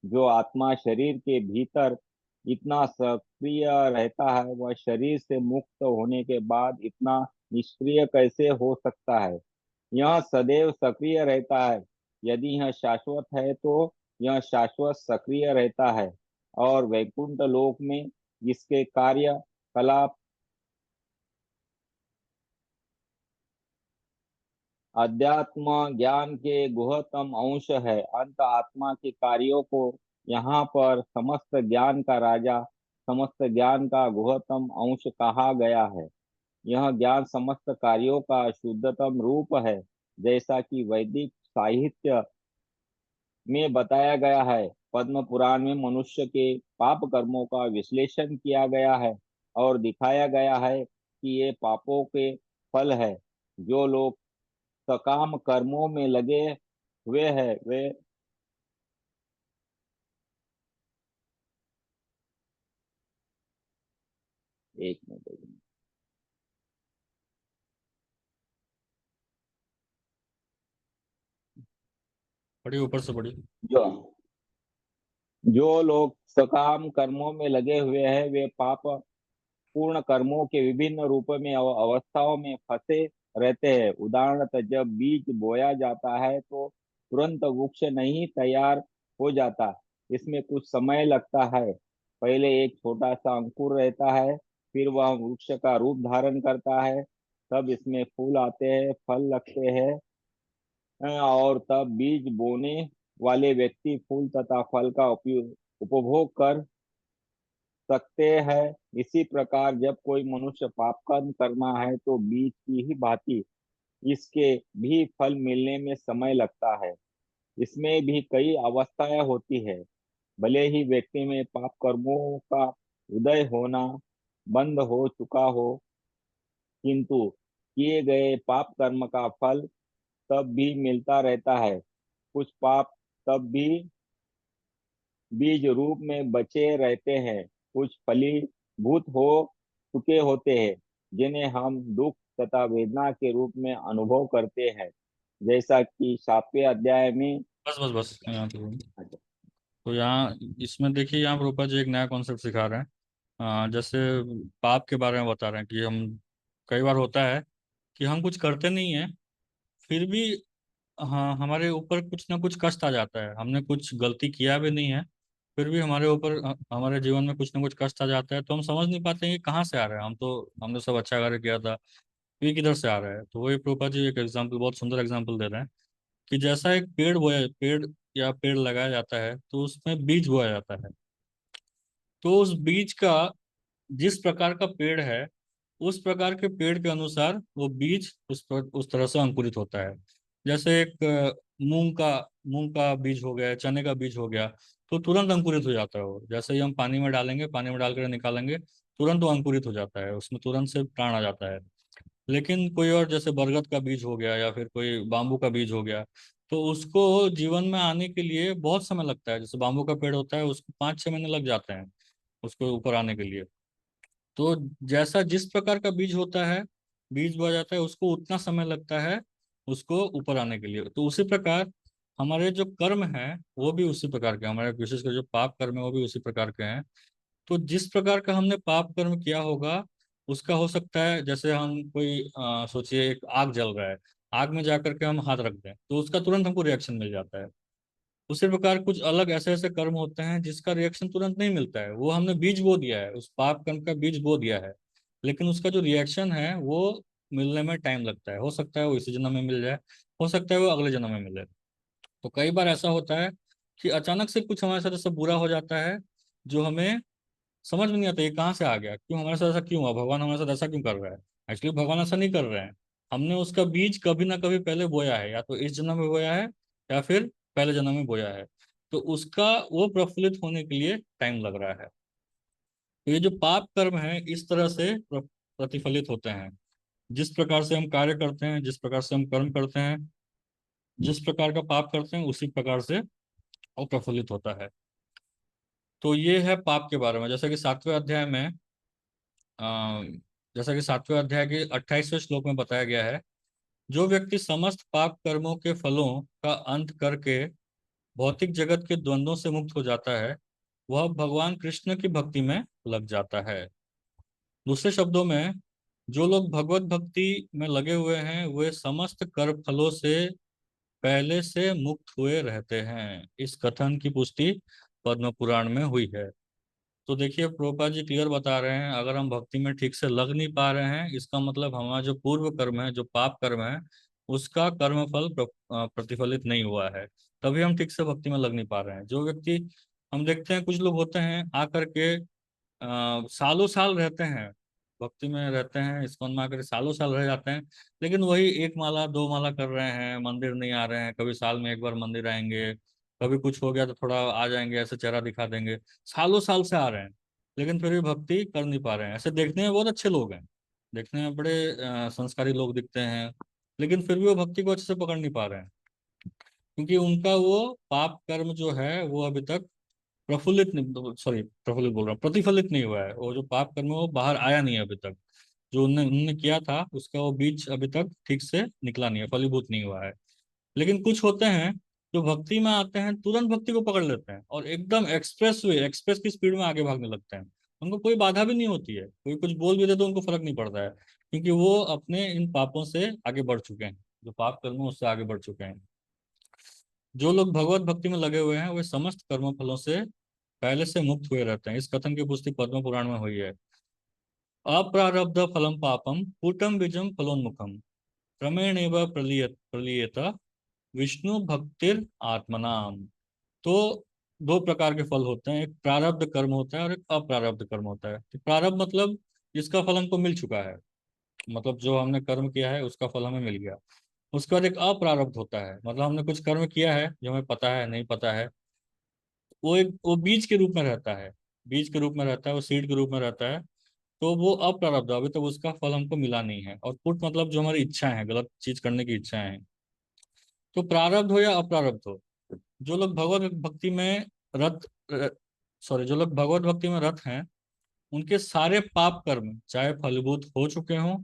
जो आत्मा शरीर के भीतर इतना सक्रिय रहता है वह शरीर से मुक्त होने के बाद इतना निष्क्रिय कैसे हो सकता है। यह सदैव सक्रिय रहता है। यदि यह शाश्वत है तो यह शाश्वत सक्रिय रहता है, और वैकुंठ लोक में इसके कार्यकलाप अध्यात्म ज्ञान के गुहतम अंश है। अंत आत्मा के कार्यों को यहाँ पर समस्त ज्ञान का राजा, समस्त ज्ञान का गुहतम अंश कहा गया है। यह ज्ञान समस्त कार्यों का शुद्धतम रूप है। जैसा कि वैदिक साहित्य में बताया गया है, पद्म पुराण में मनुष्य के पाप कर्मों का विश्लेषण किया गया है और दिखाया गया है कि ये पापों के फल है। जो लोग सकाम कर्मों में लगे हुए हैं वे एक मिनट। बड़ी ऊपर से बड़ी। जो जो लोग सकाम कर्मों में लगे हुए हैं वे पाप पूर्ण कर्मों के विभिन्न रूपों में अवस्थाओं में फंसे रहते हैं। उदाहरणतः जब बीज बोया जाता है तो तुरंत वृक्ष नहीं तैयार हो जाता। इसमें कुछ समय लगता है। पहले एक छोटा सा अंकुर रहता है, फिर वह वृक्ष का रूप धारण करता है। तब इसमें फूल आते हैं, फल लगते हैं, और तब बीज बोने वाले व्यक्ति फूल तथा फल का उपयोग उपभोग कर सकते हैं। इसी प्रकार जब कोई मनुष्य पाप कर्म करना है तो बीज की ही भांति इसके भी फल मिलने में समय लगता है। इसमें भी कई अवस्थाएं होती है। भले ही व्यक्ति में पाप कर्मों का उदय होना बंद हो चुका हो, किंतु किए गए पाप कर्म का फल तब भी मिलता रहता है। कुछ पाप तब भी बीज रूप में बचे रहते हैं। कुछ फलीभूत हो चुके होते हैं जिन्हें हम दुख तथा वेदना के रूप में अनुभव करते हैं। जैसा कि 7वें अध्याय में। बस बस बस यहाँ तो। तो यहाँ इसमें देखिए, यहाँ पर ऊपर जी एक नया कॉन्सेप्ट सिखा रहे हैं। जैसे पाप के बारे में बता रहे हैं कि हम, कई बार होता है कि हम कुछ करते नहीं है, फिर भी हाँ हमारे ऊपर कुछ ना कुछ कष्ट आ जाता है। हमने कुछ गलती किया भी नहीं है, फिर भी हमारे ऊपर हमारे जीवन में कुछ ना कुछ कष्ट आ जाता है, तो हम समझ नहीं पाते हैं कि कहाँ से आ रहा है। हमने सब अच्छा कार्य किया था, ये किधर से आ रहा है। तो वही प्रभुपाद जी एक एग्जाम्पल, बहुत सुंदर एग्जाम्पल दे रहे हैं कि जैसा एक पेड़ या पेड़ लगाया जाता है तो उसमें बीज बोया जाता है। तो उस बीज का, जिस प्रकार का पेड़ है उस प्रकार के पेड़ के अनुसार वो बीज उस तरह से अंकुरित होता है। जैसे एक मूंग का बीज हो गया, चने का बीज हो गया, तो तुरंत अंकुरित हो जाता है वो। जैसे ही हम पानी में डालेंगे, पानी में डालकर निकालेंगे, तुरंत वो अंकुरित हो जाता है, उसमें तुरंत से प्राण आ जाता है। लेकिन कोई और, जैसे बरगद का बीज हो गया या फिर कोई बाम्बू का बीज हो गया, तो उसको जीवन में आने के लिए बहुत समय लगता है। जैसे बाम्बू का पेड़ होता है, उसको 5-6 महीने लग जाते हैं उसको ऊपर आने के लिए। तो जैसा जिस प्रकार का बीज होता है, बीज बोया जाता है, उसको उतना समय लगता है उसको ऊपर आने के लिए। तो उसी प्रकार हमारे जो कर्म है वो भी उसी प्रकार के, हमारे विशेषकर जो पाप कर्म है वो भी उसी प्रकार के हैं। तो जिस प्रकार का हमने पाप कर्म किया होगा, उसका हो सकता है, जैसे हम कोई सोचिए एक आग जल रहा है, आग में जाकर के हम हाथ रख दें तो उसका तुरंत हमको रिएक्शन मिल जाता है। उसी प्रकार कुछ अलग ऐसे ऐसे कर्म होते हैं जिसका रिएक्शन तुरंत नहीं मिलता है, वो हमने बीज बो दिया है, उस पाप कर्म का बीज बो दिया है, लेकिन उसका जो रिएक्शन है वो मिलने में टाइम लगता है। हो सकता है वो इसी जन्म में मिल जाए, हो सकता है वो अगले जन्म में मिले। तो कई बार ऐसा होता है कि अचानक से कुछ हमारे साथ ऐसा बुरा हो जाता है जो हमें समझ में नहीं आता, ये कहाँ से आ गया, क्यों हमारे साथ ऐसा क्यों हुआ, भगवान हमारे साथ ऐसा क्यों कर रहा है। एक्चुअली भगवान ऐसा नहीं कर रहे हैं, हमने उसका बीज कभी ना कभी पहले बोया है, या तो इस जन्म में बोया है या फिर पहले जन्म में बोया है। तो उसका वो प्रफुल्लित होने के लिए टाइम लग रहा है। तो ये जो पाप कर्म है इस तरह से प्रतिफलित होते हैं। जिस प्रकार से हम कार्य करते हैं, जिस प्रकार से हम कर्म करते हैं, जिस प्रकार का पाप करते हैं, उसी प्रकार से वो प्रफुल्लित होता है। तो ये है पाप के बारे में। जैसा कि सातवें अध्याय में अ, जैसा कि सातवें अध्याय के 28वें श्लोक में बताया गया है, जो व्यक्ति समस्त पाप कर्मों के फलों का अंत करके भौतिक जगत के द्वंद्वों से मुक्त हो जाता है, वह भगवान कृष्ण की भक्ति में लग जाता है। दूसरे शब्दों में, जो लोग भगवत भक्ति में लगे हुए हैं वे समस्त कर्म फलों से पहले से मुक्त हुए रहते हैं। इस कथन की पुष्टि पद्म पुराण में हुई है। तो देखिए प्रभुपाद जी क्लियर बता रहे हैं, अगर हम भक्ति में ठीक से लग नहीं पा रहे हैं, इसका मतलब हमारा जो पूर्व कर्म है, जो पाप कर्म है, उसका कर्म फल प्रतिफलित नहीं हुआ है, तभी हम ठीक से भक्ति में लग नहीं पा रहे हैं। जो व्यक्ति, हम देखते हैं कुछ लोग होते हैं आकर के सालों साल रहते हैं, भक्ति में रहते हैं, इस्कॉन में आकर सालों साल रह जाते हैं, लेकिन वही एक माला दो माला कर रहे हैं, मंदिर नहीं आ रहे हैं, कभी साल में एक बार मंदिर आएंगे, कभी कुछ हो गया तो थोड़ा आ जाएंगे, ऐसे चेहरा दिखा देंगे। सालों साल से आ रहे हैं लेकिन फिर भी भक्ति कर नहीं पा रहे हैं। ऐसे देखने में बहुत अच्छे लोग हैं, देखने में बड़े संस्कारी लोग दिखते हैं, लेकिन फिर भी वो भक्ति को अच्छे से पकड़ नहीं पा रहे हैं, क्योंकि उनका वो पाप कर्म जो है वो अभी तक प्रफुल्लित नहीं, सॉरी प्रफुल्लित बोल रहा हूँ, प्रतिफलित नहीं हुआ है। वो जो पाप कर्म है वो बाहर आया नहीं है अभी तक, जो उन्होंने उन्होंने किया था उसका वो बीज अभी तक ठीक से निकला नहीं है, फलीभूत नहीं हुआ है। लेकिन कुछ होते हैं जो भक्ति में आते हैं, तुरंत भक्ति को पकड़ लेते हैं और एकदम एक्सप्रेस की स्पीड में आगे भागने लगते हैं। उनको कोई बाधा भी नहीं होती है, कोई कुछ बोल भी दे तो उनको फर्क नहीं पड़ता है, क्योंकि वो अपने इन पापों से आगे बढ़ चुके हैं, जो पाप कर्म है उससे आगे बढ़ चुके हैं। जो लोग भगवत भक्ति में लगे हुए हैं वे समस्त कर्म फलों से पहले से मुक्त हुए रहते हैं। इस कथन की पुष्टि पद्म पुराण में हुई है। अप्रारब्ध फलम पापम पूटम बीजम फलोन्मुखम क्रमेणैव प्रलीयत विष्णु भक्तिर आत्मनाम। तो दो प्रकार के फल होते हैं, एक प्रारब्ध कर्म होता है और एक अप्रारब्ध कर्म होता है। तो प्रारब्ध मतलब जिसका फल हमको मिल चुका है, मतलब जो हमने कर्म किया है उसका फल हमें मिल गया। उसके बाद एक अप्रारब्ध होता है, मतलब हमने कुछ कर्म किया है जो हमें पता है नहीं पता है, वो बीज के रूप में रहता है, बीज के रूप में रहता है, वो सीड के रूप में रहता है। तो वो अप्रारब्ध है, अभी तक उसका फल हमको मिला नहीं है। और पुट मतलब जो हमारी इच्छाएं हैं, गलत चीज करने की इच्छाएं हैं। तो प्रारब्ध हो या अप्रारब्ध हो, जो लोग भगवत भक्ति में रत सॉरी जो लोग भगवत भक्ति में रत हैं, उनके सारे पाप कर्म चाहे फलीभूत हो चुके हों,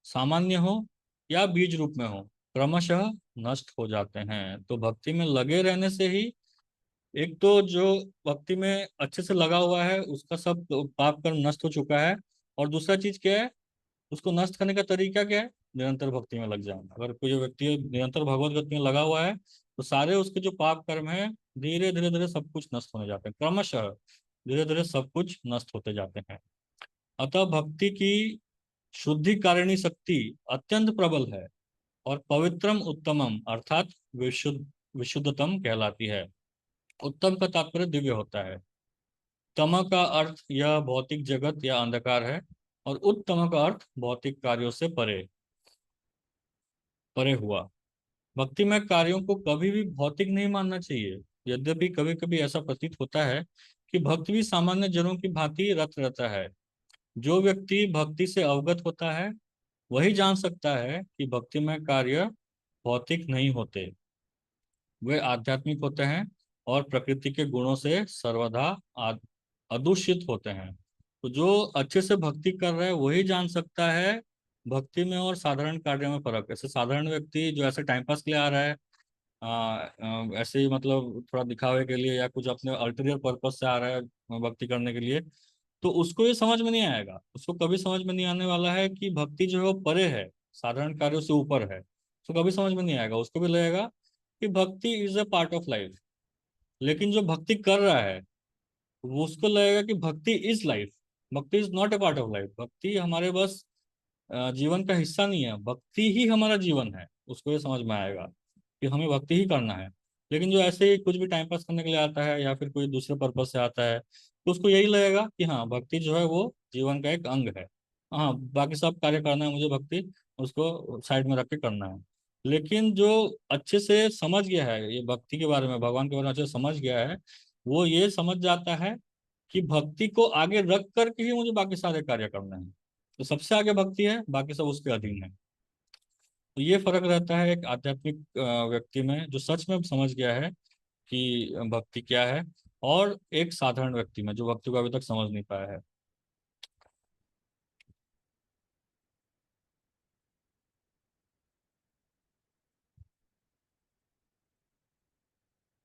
सामान्य हो या बीज रूप में हो, क्रमशः नष्ट हो जाते हैं। तो भक्ति में लगे रहने से ही, एक तो जो भक्ति में अच्छे से लगा हुआ है उसका सब पाप कर्म नष्ट हो चुका है, और दूसरा चीज क्या है, उसको नष्ट करने का तरीका क्या है, निरंतर भक्ति में लग जाना। अगर कोई जो व्यक्ति निरंतर भगवत गति में लगा हुआ है तो सारे उसके जो पाप कर्म है धीरे धीरे धीरे सब कुछ नष्ट होने जाते हैं, क्रमशः धीरे धीरे सब कुछ नष्ट होते जाते हैं। अतः भक्ति की शुद्धिकारिणी शक्ति अत्यंत प्रबल है और पवित्रम उत्तमम अर्थात विशुद्धतम कहलाती है। उत्तम का तात्पर्य दिव्य होता है। तम का अर्थ यह भौतिक जगत या अंधकार है, और उत्तम का अर्थ भौतिक कार्यों से परे परे हुआ। भक्ति में कार्यों को कभी भी भौतिक नहीं मानना चाहिए। यद्यपि कभी कभी ऐसा प्रतीत होता है कि भक्त भी सामान्य जनों की भांति रत रहता है। जो व्यक्ति भक्ति से अवगत होता है वही जान सकता है कि भक्ति में कार्य भौतिक नहीं होते, वे आध्यात्मिक होते हैं और प्रकृति के गुणों से सर्वदा अदूषित होते हैं। तो जो अच्छे से भक्ति कर रहा है वही जान सकता है भक्ति में और साधारण कार्य में फर्क। ऐसे साधारण व्यक्ति जो ऐसे टाइम पास के लिए आ रहा है, ऐसे ही मतलब थोड़ा दिखावे के लिए या कुछ अपने अल्टीरियर पर्पस से आ रहा है भक्ति करने के लिए, तो उसको ये समझ में नहीं आएगा, उसको कभी समझ में नहीं आने वाला है कि भक्ति जो है वो परे है, साधारण कार्यों से ऊपर है। उसको कभी समझ में नहीं आएगा, उसको भी लगेगा कि भक्ति is a part of life. लेकिन जो भक्ति कर रहा है वो उसको लगेगा कि भक्ति इज लाइफ, भक्ति is not a part of life. भक्ति हमारे बस जीवन का हिस्सा नहीं है, भक्ति ही हमारा जीवन है। उसको ये समझ में आएगा कि हमें भक्ति ही करना है। लेकिन जो ऐसे ही कुछ भी टाइम पास करने के लिए आता है या फिर कोई दूसरे पर्पज से आता है, तो उसको यही लगेगा कि हाँ भक्ति जो है वो जीवन का एक अंग है। हाँ बाकी सब कार्य करना है मुझे, भक्ति उसको साइड में रख के करना है। लेकिन जो अच्छे से समझ गया है ये भक्ति के बारे में, भगवान के बारे में अच्छे से समझ गया है, वो ये समझ जाता है कि भक्ति को आगे रख करके ही मुझे बाकी सारे कार्य करने हैं। तो सबसे आगे भक्ति है, बाकी सब उसके अधीन है। तो ये फर्क रहता है एक आध्यात्मिक व्यक्ति में जो सच में समझ गया है कि भक्ति क्या है, और एक साधारण व्यक्ति में जो भक्ति को अभी तक समझ नहीं पाया है।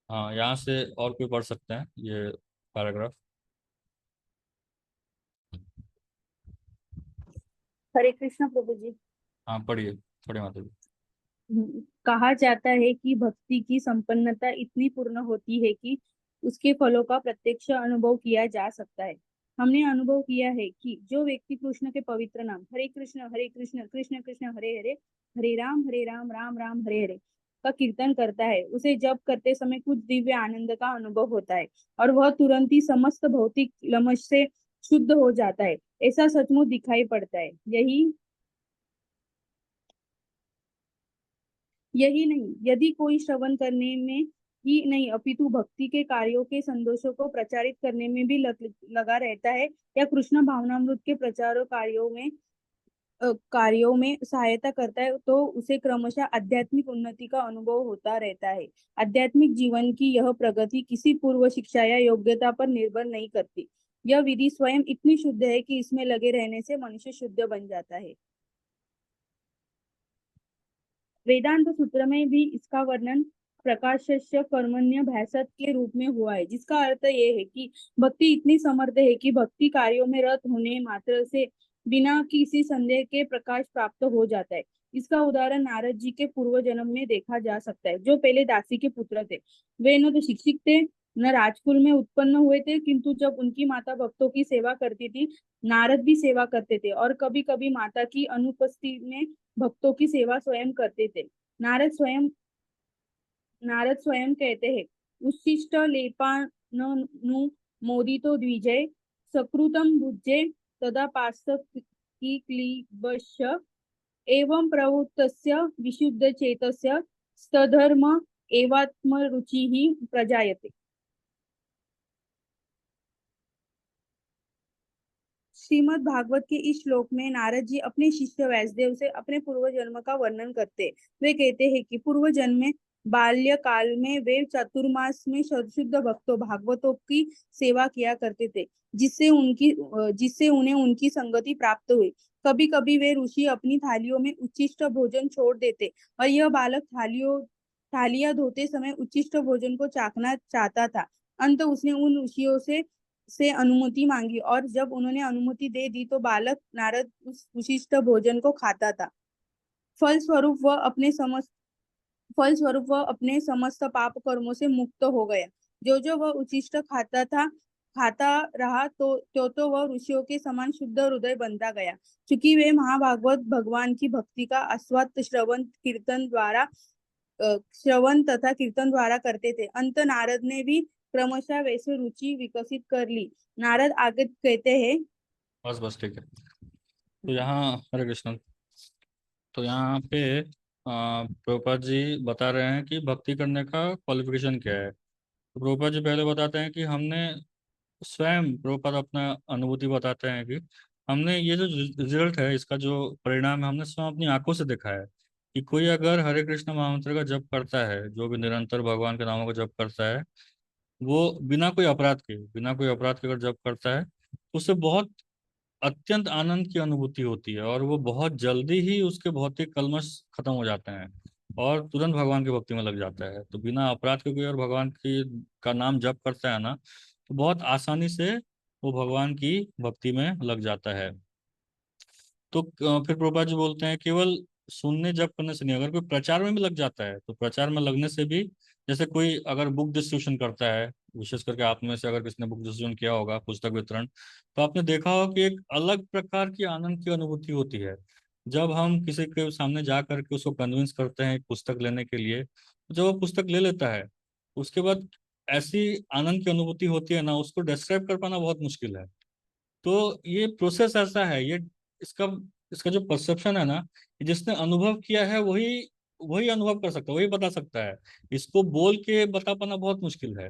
हाँ यहाँ से और कोई पढ़ सकते हैं ये पैराग्राफ। हरे कृष्णा प्रभु जी। हाँ पढ़िए, थोड़ी माता जी। कहा जाता है कि भक्ति की संपन्नता इतनी पूर्ण होती है कि उसके फलों का प्रत्यक्ष अनुभव किया जा सकता है। हमने अनुभव किया है कि जो व्यक्ति कृष्ण के पवित्र नाम हरे कृष्ण कृष्ण कृष्ण हरे हरे, हरे राम राम राम हरे हरे का कीर्तन करता है, उसे जप करते समय कुछ दिव्य आनंद का अनुभव होता है और वह तुरंत ही समस्त भौतिक लमश से शुद्ध हो जाता है। ऐसा सचमुच दिखाई पड़ता है। यही नहीं, यदि कोई श्रवण करने में ही नहीं अपितु भक्ति के कार्यों के संदेशों को प्रचारित करने में भी लगा रहता है या कृष्ण भावनामृत के प्रचार कार्यों में सहायता करता है, तो उसे क्रमशः आध्यात्मिक उन्नति का अनुभव होता रहता है। आध्यात्मिक जीवन की यह प्रगति किसी पूर्व शिक्षा या योग्यता पर निर्भर नहीं करती। यह विधि स्वयं इतनी शुद्ध है कि इसमें लगे रहने से मनुष्य शुद्ध बन जाता है। वेदांत सूत्र में भी इसका वर्णन प्रकाशस्य कर्मण्यभ्यासत् के रूप में हुआ है, जिसका अर्थ ये है कि भक्ति इतनी समर्थ है कि भक्ति कार्यों में रत होने मात्र से बिना किसी संदेह के प्रकाश प्राप्त हो जाता है। इसका उदाहरण नारद जी के पूर्व जन्म में देखा जा सकता है, जो पहले दासी के पुत्र थे। वे न तो शिक्षित थे न राजकुल में उत्पन्न हुए थे, किंतु जब उनकी माता भक्तों की सेवा करती थी, नारद भी सेवा करते थे और कभी कभी माता की अनुपस्थिति में भक्तों की सेवा स्वयं करते थे। नारद स्वयं कहते हैं, उच्छिष्ट लेपानु मोदितो द्विजय सकृतम भुजे तदा पार्श्व की क्लीबस्य एवं प्रवृत्तस्य विशुद्ध चेतस्य सधर्म एवात्मरुचिः प्रजायते। श्रीमद् भागवत के इस श्लोक में नारद जी अपने शिष्य व्यासदेव से अपने पूर्व जन्म का वर्णन करते। वे कहते हैं कि पूर्व जन्म में बाल्यकाल में वे चातुर्मास में शुद्ध भक्तों भागवतों की सेवा किया करते थे, जिससे उन्हें उनकी संगति प्राप्त हुई। कभी कभी वे ऋषि अपनी थालियों में उच्छिष्ट भोजन छोड़ देते और यह बालक थालियां धोते समय उच्छिष्ट भोजन को चाखना चाहता था। अंत उसने उन ऋषियों से अनुमति मांगी और जब उन्होंने अनुमति दे दी तो बालक नारद उस विशिष्ट भोजन को खाता था। फलस्वरूप वह अपने समस्त पाप कर्मों से मुक्त हो गया। जो वह उच्छिष्ट खाता रहा तो वह ऋषियों के समान शुद्ध हृदय बनता गया। चूंकि वे महाभागवत भगवान की भक्ति का आस्वाद श्रवण तथा कीर्तन द्वारा करते थे। अंत नारद ने भी क्रमशः वैसे रुचि विकसित कर ली। नारद आगे कहते हैं, बस बस ठीक है। तो यहाँ हरे कृष्ण, तो यहाँ पे प्रभुपाद जी बता रहे हैं कि भक्ति करने का क्वालिफिकेशन क्या है। तो प्रभुपाद जी पहले बताते हैं कि हमने स्वयं, प्रभुपाद अपना अनुभूति बताते हैं कि हमने ये जो रिजल्ट है, इसका जो परिणाम है, हमने स्वयं अपनी आंखों से देखा है कि कोई अगर हरे कृष्ण महामंत्र का जप करता है, जो भी निरंतर भगवान के नामों का जप करता है, वो बिना कोई अपराध के अगर जप करता है, तो उससे बहुत अत्यंत आनंद की अनुभूति होती है और वो बहुत जल्दी ही उसके भौतिक कल्मश खत्म हो जाते हैं और तुरंत भगवान की भक्ति में लग जाता है। तो बिना अपराध के कोई और भगवान की का नाम जप करता है ना, तो बहुत आसानी से वो भगवान की भक्ति में लग जाता है। तो फिर प्रभुपाद जी बोलते हैं केवल सुनने जप करने से नहीं, अगर कोई प्रचार में भी लग जाता है तो प्रचार में लगने से भी, जैसे कोई अगर बुक डिस्ट्रीब्यूशन करता है, विशेष करके आप में से अगर किसी ने बुक डिस्ट्रीब्यूशन किया होगा, पुस्तक वितरण, तो आपने देखा होगा कि एक अलग प्रकार की आनंद की अनुभूति होती है जब हम किसी के सामने जा करके उसको कन्विंस करते हैं एक पुस्तक लेने के लिए। तो जब वो पुस्तक ले लेता है उसके बाद ऐसी आनंद की अनुभूति होती है ना, उसको डिस्क्राइब कर पाना बहुत मुश्किल है। तो ये प्रोसेस ऐसा है, ये इसका इसका जो परसेप्शन है ना, जिसने अनुभव किया है वही वही अनुभव कर सकता है, वही बता सकता है। इसको बोल के बता पाना बहुत मुश्किल है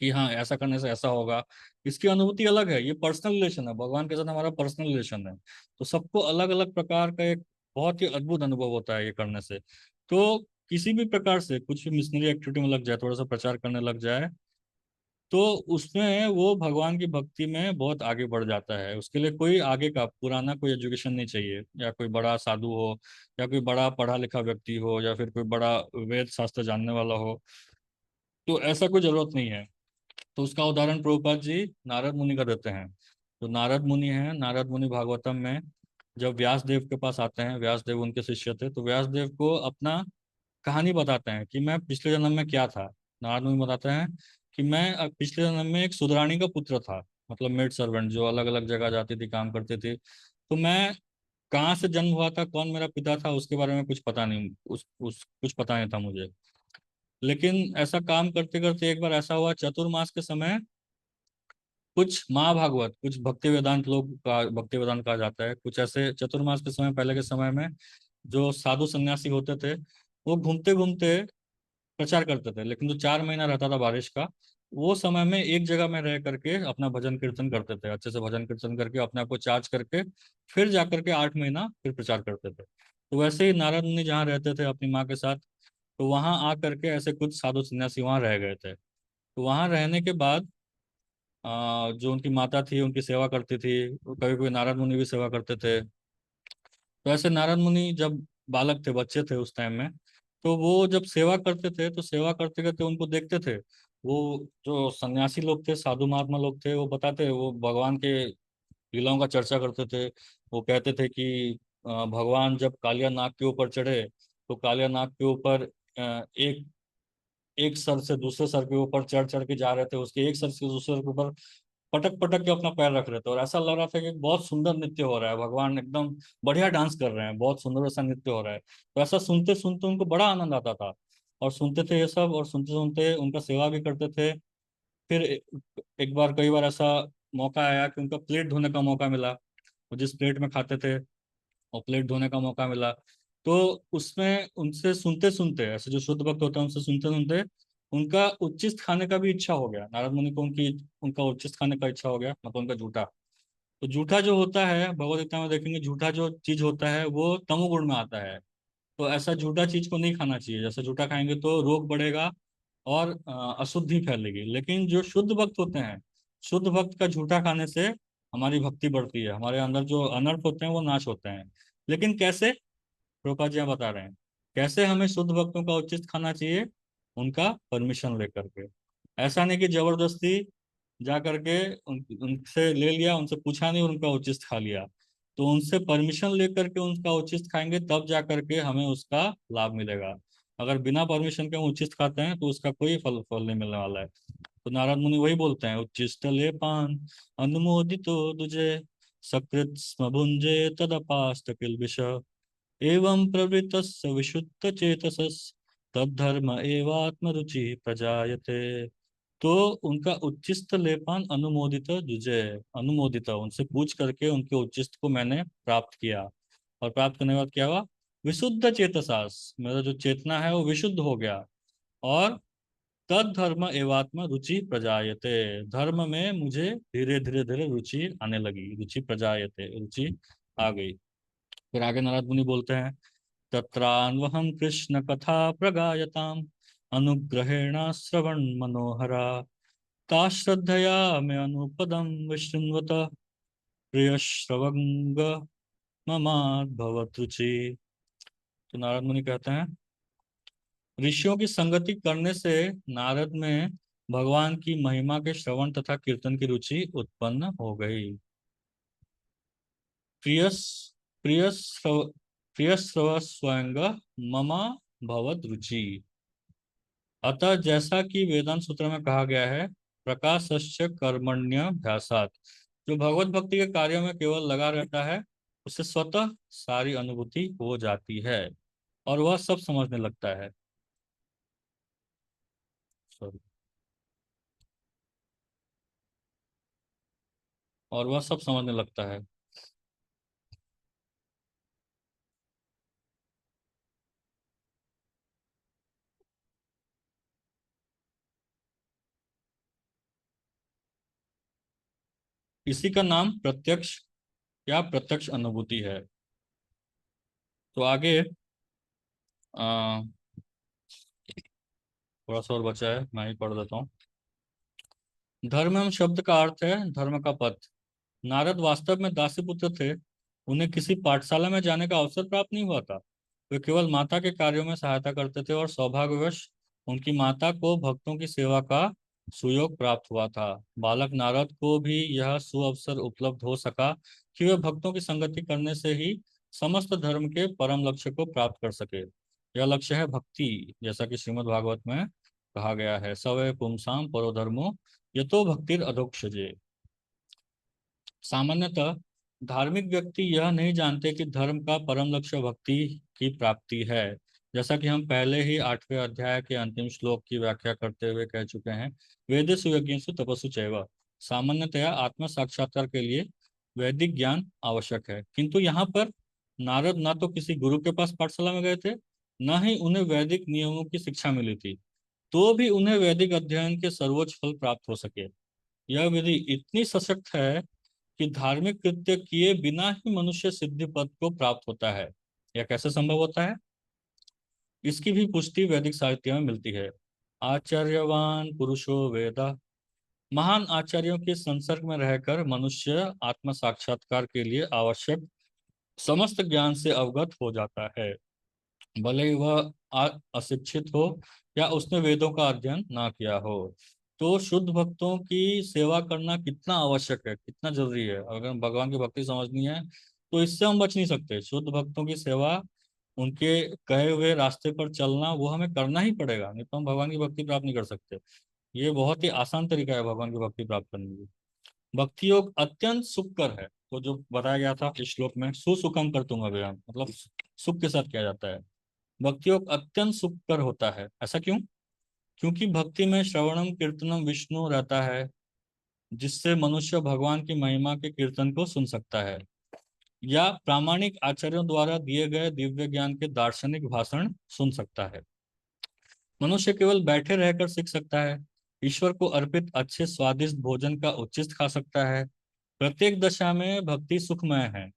कि हाँ ऐसा करने से ऐसा होगा। इसकी अनुभूति अलग है, ये पर्सनल रिलेशन है, भगवान के साथ हमारा पर्सनल रिलेशन है। तो सबको अलग अलग प्रकार का एक बहुत ही अद्भुत अनुभव होता है ये करने से। तो किसी भी प्रकार से कुछ भी मिशनरी एक्टिविटी में लग जाए, थोड़ा सा प्रचार करने लग जाए, तो उसमें वो भगवान की भक्ति में बहुत आगे बढ़ जाता है। उसके लिए कोई आगे का पुराना कोई एजुकेशन नहीं चाहिए, या कोई बड़ा साधु हो, या कोई बड़ा पढ़ा लिखा व्यक्ति हो, या फिर कोई बड़ा वेद शास्त्र जानने वाला हो। तो ऐसा कोई जरूरत नहीं है। तो उसका उदाहरण प्रभुपाद जी नारद मुनि का देते हैं। तो नारद मुनि हैं, नारद मुनि भागवतम में जब व्यास देव के पास आते हैं, व्यास देव उनके शिष्य थे, तो व्यास देव को अपना कहानी बताते हैं कि मैं पिछले जन्म में क्या था। नारद मुनि बताते हैं कि मैं पिछले जन्म में एक सुधरानी का पुत्र था, मतलब मेड सर्वेंट जो अलग अलग जगह जाती थी, काम करती थी। तो मैं कहाँ से जन्म हुआ था, कौन मेरा पिता था, उसके बारे में कुछ पता नहीं, उस कुछ पता नहीं था मुझे। लेकिन ऐसा काम करते करते एक बार ऐसा हुआ, चतुर्मास के समय कुछ महाभागवत, कुछ भक्ति वेदांत लोग का भक्ति वेदांत कहा जाता है, कुछ ऐसे चतुर्मास के समय, पहले के समय में जो साधु सन्यासी होते थे, वो घूमते घूमते प्रचार करते थे। लेकिन जो 4 महीना रहता था बारिश का, वो समय में एक जगह में रह करके अपना भजन कीर्तन करते थे, अच्छे से भजन कीर्तन करके अपने आप को चार्ज करके फिर जा करके 8 महीना फिर प्रचार करते थे। तो वैसे ही नारद मुनि जहाँ रहते थे अपनी माँ के साथ, तो वहां आ करके ऐसे कुछ साधु सन्यासी वहां रह गए थे। तो वहां रहने के बाद जो उनकी माता थी उनकी सेवा करती थी, कभी कभी नारद मुनि भी सेवा करते थे। तो ऐसे नारद मुनि जब बालक थे, बच्चे थे उस टाइम में, तो वो जब सेवा करते थे तो सेवा करते करते उनको देखते थे। वो जो सन्यासी लोग थे, साधु महात्मा लोग थे, वो बताते, वो भगवान के लीलाओं का चर्चा करते थे। वो कहते थे कि भगवान जब कालिया नाग के ऊपर चढ़े, तो कालिया नाग के ऊपर एक एक सर से दूसरे सर के ऊपर चढ़ चढ़ के जा रहे थे, उसके एक सर से दूसरे सर के ऊपर पटक पटक के अपना पैर रख रहे थे, और ऐसा लग रहा था कि बहुत सुंदर नृत्य हो रहा है, भगवान एकदम बढ़िया डांस कर रहे हैं, बहुत सुंदर ऐसा नृत्य हो रहा है। तो ऐसा सुनते सुनते उनको बड़ा आनंद आता था, और सुनते थे ये सब, और सुनते सुनते उनका सेवा भी करते थे। फिर एक बार, कई बार ऐसा मौका आया कि उनका प्लेट धोने का मौका मिला। वो जिस प्लेट में खाते थे, और प्लेट धोने का मौका मिला, तो उसमें उनसे सुनते सुनते, ऐसे जो शुद्ध भक्त होते हैं उनसे सुनते सुनते उनका उच्चिष्ट खाने का भी इच्छा हो गया। नारद मुनि को उनकी उनका उच्चिष्ट खाने का इच्छा हो गया, मतलब उनका जूठा। तो जूठा जो होता है, भगवद गीता में देखेंगे, जूठा जो चीज होता है वो तमोगुण में आता है। तो ऐसा जूठा चीज को नहीं खाना चाहिए, जैसे जूठा खाएंगे तो रोग बढ़ेगा और अशुद्धि फैलेगी। लेकिन जो शुद्ध भक्त होते हैं, शुद्ध भक्त का जूठा खाने से हमारी भक्ति बढ़ती है, हमारे अंदर जो अनर्थ होते हैं वो नाश होते हैं। लेकिन कैसे, प्रभुपाद जी यहाँ बता रहे हैं कैसे हमें शुद्ध भक्तों का उचित खाना चाहिए, उनका परमिशन लेकर के। ऐसा नहीं कि जबरदस्ती जा करके उनसे ले लिया, उनसे पूछा नहीं और उनका उचित खा लिया। तो उनसे परमिशन लेकर के उनका उचित खाएंगे, तब जा करके हमें उसका लाभ मिलेगा। अगर बिना परमिशन के हम उचित खाते हैं तो उसका कोई फल फल नहीं मिलने वाला है। तो नारद मुनि वही बोलते हैं, उच्चिष्ट लेपान अनुमोदितो दुजे सकृत स्म भुंजे तदपास्त किल्बिष एवं प्रवृत्तस्य विशुद्ध चेतसस् तद्धर्म एवात्मरुचि प्रजायते। तो उनका उच्चिष्ट लेपान अनुमोदित जुजे, अनुमोदित उनसे पूछ करके उनके उच्चिष्ट को मैंने प्राप्त किया, और प्राप्त करने के बाद क्या हुआ, विशुद्ध चेतसास, मेरा जो चेतना है वो विशुद्ध हो गया। और तद धर्म एवात्म रुचि प्रजायते, धर्म में मुझे धीरे धीरे धीरे रुचि आने लगी, रुचि प्रजायते, रुचि आ गई। फिर आगे नारद मुनि बोलते हैं, तत्रान्वहं कृष्ण कथा प्रगायताम अनुग्रहेण श्रवण मनोहरा ता श्रद्धया मे अनुपदम विशृण्वत प्रिय श्रवंग ममाद भवत रुचि। तो नारद मुनि कहते हैं, ऋषियों की संगति करने से नारद में भगवान की महिमा के श्रवण तथा कीर्तन की रुचि उत्पन्न हो गई। प्रियस प्रियस्रव प्रियस्रव स्वयं मम भवद रुचि। अतः जैसा कि वेदांत सूत्र में कहा गया है, प्रकाशस्य कर्मण्यभ्यासात्, जो भगवत भक्ति के कार्यों में केवल लगा रहता है उसे स्वतः सारी अनुभूति हो जाती है और वह सब समझने लगता है। सॉरी, और वह सब समझने लगता है। इसी का नाम प्रत्यक्ष या प्रत्यक्ष अनुभूति है। तो आगे थोड़ा सा और बचा है, मैं ही पढ़ देता हूँ। धर्म एवं शब्द का अर्थ है धर्म का पथ। नारद वास्तव में दासी पुत्र थे। उन्हें किसी पाठशाला में जाने का अवसर प्राप्त नहीं हुआ था। वे केवल माता के कार्यों में सहायता करते थे और सौभाग्यवश उनकी माता को भक्तों की सेवा का सुयोग प्राप्त हुआ था। बालक नारद को भी यह सुअवसर उपलब्ध हो सका कि वे भक्तों की संगति करने से ही समस्त धर्म के परम लक्ष्य को प्राप्त कर सके। यह लक्ष्य है भक्ति, जैसा कि श्रीमद् भागवत में कहा गया है, सवै पुंसाम परो धर्मो यतो भक्तिर अधोक्षजे। सामान्यतः धार्मिक व्यक्ति यह नहीं जानते कि धर्म का परम लक्ष्य भक्ति की प्राप्ति है। जैसा कि हम पहले ही 8वें अध्याय के अंतिम श्लोक की व्याख्या करते हुए कह चुके हैं, वेदेषु यज्ञेषु तपस्सु चैव। सामान्यतया आत्म साक्षात्कार के लिए वैदिक ज्ञान आवश्यक है, किंतु यहाँ पर नारद ना तो किसी गुरु के पास पाठशाला में गए थे, न ही उन्हें वैदिक नियमों की शिक्षा मिली थी, तो भी उन्हें वैदिक अध्ययन के सर्वोच्च फल प्राप्त हो सके। यह विधि इतनी सशक्त है कि धार्मिक कृत्य किए बिना ही मनुष्य सिद्धि पद को प्राप्त होता है। यह कैसे संभव होता है? इसकी भी पुष्टि वैदिक साहित्य में मिलती है। आचार्यवान पुरुषो वेद, महान आचार्यों के संसर्ग में रहकर मनुष्य आत्म साक्षात्कार के लिए आवश्यक समस्त ज्ञान से अवगत हो जाता है, भले ही वह अशिक्षित हो या उसने वेदों का अध्ययन ना किया हो। तो शुद्ध भक्तों की सेवा करना कितना आवश्यक है, कितना जरूरी है। अगर भगवान की भक्ति समझनी है तो इससे हम बच नहीं सकते। शुद्ध भक्तों की सेवा, उनके कहे हुए रास्ते पर चलना, वो हमें करना ही पड़ेगा, नहीं तो हम भगवान की भक्ति प्राप्त नहीं कर सकते। ये बहुत ही आसान तरीका है भगवान की भक्ति प्राप्त करने की। भक्ति योग अत्यंत सुखकर है। तो जो बताया गया था इस श्लोक में, सुसुखम कर तुम अभियान, मतलब सुख के साथ किया जाता है। भक्ति योग अत्यंत सुखकर होता है। ऐसा क्यों? क्योंकि भक्ति में श्रवणम कीर्तनम विष्णु रहता है, जिससे मनुष्य भगवान की महिमा के कीर्तन को सुन सकता है या प्रामाणिक आचार्यों द्वारा दिए गए दिव्य ज्ञान के दार्शनिक भाषण सुन सकता है। मनुष्य केवल बैठे रहकर सीख सकता है, ईश्वर को अर्पित अच्छे स्वादिष्ट भोजन का उच्छिष्ट खा सकता है। प्रत्येक दशा में भक्ति सुखमय है।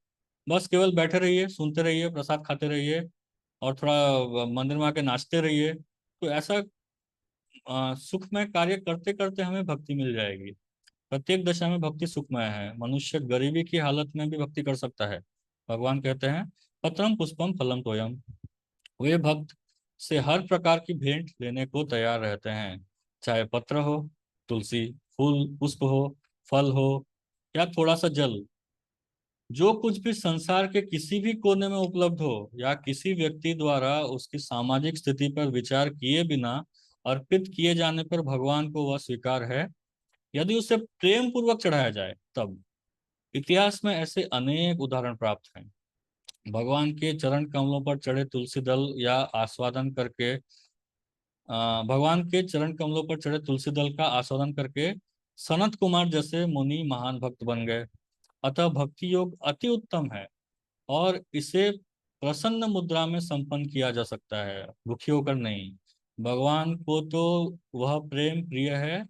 बस केवल बैठे रहिए, सुनते रहिए, प्रसाद खाते रहिए और थोड़ा मंदिर में आके नाचते रहिए, तो ऐसा सुखमय कार्य करते करते हमें भक्ति मिल जाएगी। प्रत्येक दशा में भक्ति सुखमय है। मनुष्य गरीबी की हालत में भी भक्ति कर सकता है। भगवान कहते हैं, पत्रम पुष्पम फलम तोयम। वे भक्त से हर प्रकार की भेंट लेने को तैयार रहते हैं, चाहे पत्र हो, तुलसी, फूल, पुष्प हो, फल हो या थोड़ा सा जल। जो कुछ भी संसार के किसी भी कोने में उपलब्ध हो या किसी व्यक्ति द्वारा उसकी सामाजिक स्थिति पर विचार किए बिना अर्पित किए जाने पर भगवान को वह स्वीकार है, यदि उसे प्रेम पूर्वक चढ़ाया जाए तब। इतिहास में ऐसे अनेक उदाहरण प्राप्त हैं। भगवान के चरण कमलों पर चढ़े तुलसी दल या आस्वादन करके भगवान के चरण कमलों पर चढ़े तुलसी दल का आस्वादन करके सनत कुमार जैसे मुनि महान भक्त बन गए। अतः भक्ति योग अति उत्तम है और इसे प्रसन्न मुद्रा में संपन्न किया जा सकता है, दुखी होकर नहीं। भगवान को तो वह प्रेम प्रिय है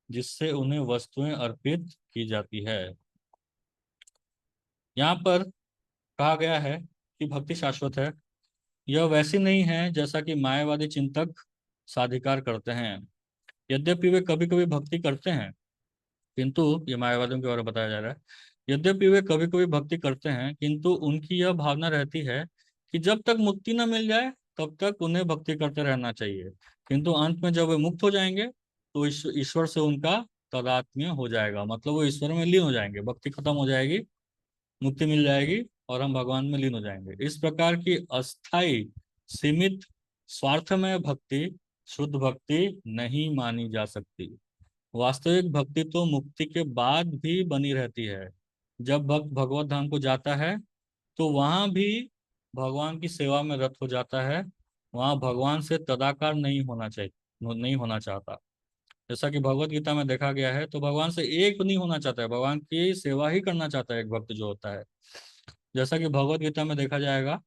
जिससे उन्हें वस्तुएं अर्पित की जाती है। यहाँ पर कहा गया है कि भक्ति शाश्वत है। यह वैसी नहीं है जैसा कि मायावादी चिंतक साधिकार करते हैं। यद्यपि वे कभी कभी भक्ति करते हैं, किंतु ये मायावादियों के बारे में बताया जा रहा है, यद्यपि वे कभी कभी भक्ति करते हैं किंतु उनकी यह भावना रहती है कि जब तक मुक्ति न मिल जाए तब तक उन्हें भक्ति करते रहना चाहिए, किंतु अंत में जब वे मुक्त हो जाएंगे तो ईश्वर से उनका तादात्म्य हो जाएगा, मतलब वो ईश्वर में लीन हो जाएंगे, भक्ति खत्म हो जाएगी, मुक्ति मिल जाएगी और हम भगवान में लीन हो जाएंगे। इस प्रकार की अस्थाई, सीमित, स्वार्थमय भक्ति शुद्ध भक्ति नहीं मानी जा सकती। वास्तविक भक्ति तो मुक्ति के बाद भी बनी रहती है। जब भक्त भगवत धाम को जाता है तो वहां भी भगवान की सेवा में रत हो जाता है, वहां भगवान से तदाकार नहीं होना चाहता। जैसा कि भगवत गीता में देखा गया है, तो भगवान से एक नहीं होना चाहता है, भगवान की सेवा ही करना चाहता है एक भक्त जो होता है। जैसा कि भगवत गीता में देखा जाएगा,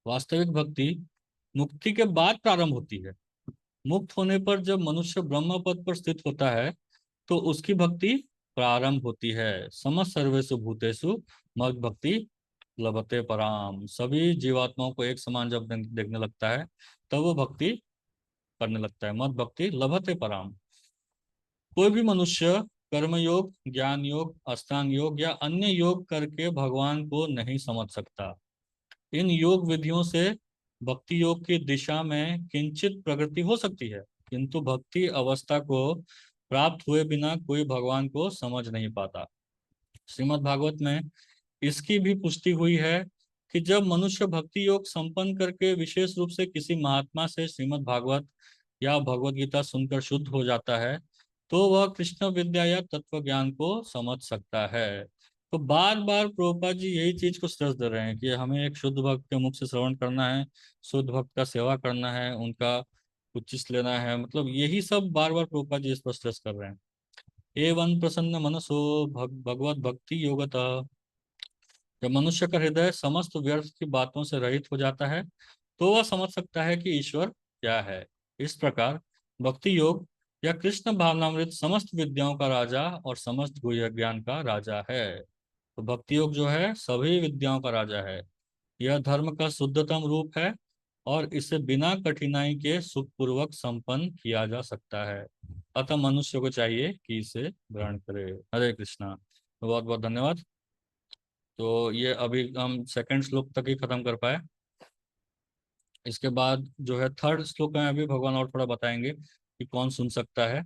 वास्तविक भक्ति मुक्ति के बाद प्रारंभ होती है। मुक्त होने पर जब मनुष्य ब्रह्म पद पर स्थित होता है तो उसकी भक्ति प्रारंभ होती है। समस्त सर्वेषु भूतेषु मद भक्ति लभते पराम। सभी जीवात्माओं को एक समान जब देखने लगता है तब वो भक्ति करने लगता है। मद भक्ति लभते पराम। कोई भी मनुष्य कर्म योग, ज्ञान योग, अष्टांग योग या अन्य योग करके भगवान को नहीं समझ सकता। इन योग विधियों से भक्ति योग की दिशा में किंचित प्रगति हो सकती है, किंतु भक्ति अवस्था को प्राप्त हुए बिना कोई भगवान को समझ नहीं पाता। श्रीमद् भागवत में इसकी भी पुष्टि हुई है कि जब मनुष्य भक्ति योग संपन्न करके विशेष रूप से किसी महात्मा से श्रीमद् भागवत या भगवत गीता सुनकर शुद्ध हो जाता है तो वह कृष्ण विद्या या तत्व ज्ञान को समझ सकता है। तो बार बार प्रभुपाद जी यही चीज को स्ट्रेस दे रहे हैं कि हमें एक शुद्ध भक्त के मुख से श्रवण करना है, शुद्ध भक्त का सेवा करना है, उनका उच्चिष्ट लेना है, मतलब यही सब बार बार प्रभुपाद जी इस पर स्ट्रेस कर रहे हैं। एवं प्रसन्न मनसो भगवत भक्ति योगतः। जब मनुष्य का हृदय समस्त व्यर्थ की बातों से रहित हो जाता है तो वह समझ सकता है कि ईश्वर क्या है। इस प्रकार भक्ति योग या कृष्ण भावनामृत समस्त विद्याओं का राजा और समस्त गुह्य ज्ञान का राजा है। तो भक्ति योग जो है सभी विद्याओं का राजा है। यह धर्म का शुद्धतम रूप है और इसे बिना कठिनाई के सुखपूर्वक संपन्न किया जा सकता है। अतः मनुष्य को चाहिए कि इसे ग्रहण करे। हरे कृष्णा। तो बहुत बहुत धन्यवाद। तो ये अभी हम सेकंड श्लोक तक ही खत्म कर पाए। इसके बाद जो है थर्ड श्लोक में अभी भगवान और थोड़ा बताएंगे कि कौन सुन सकता है।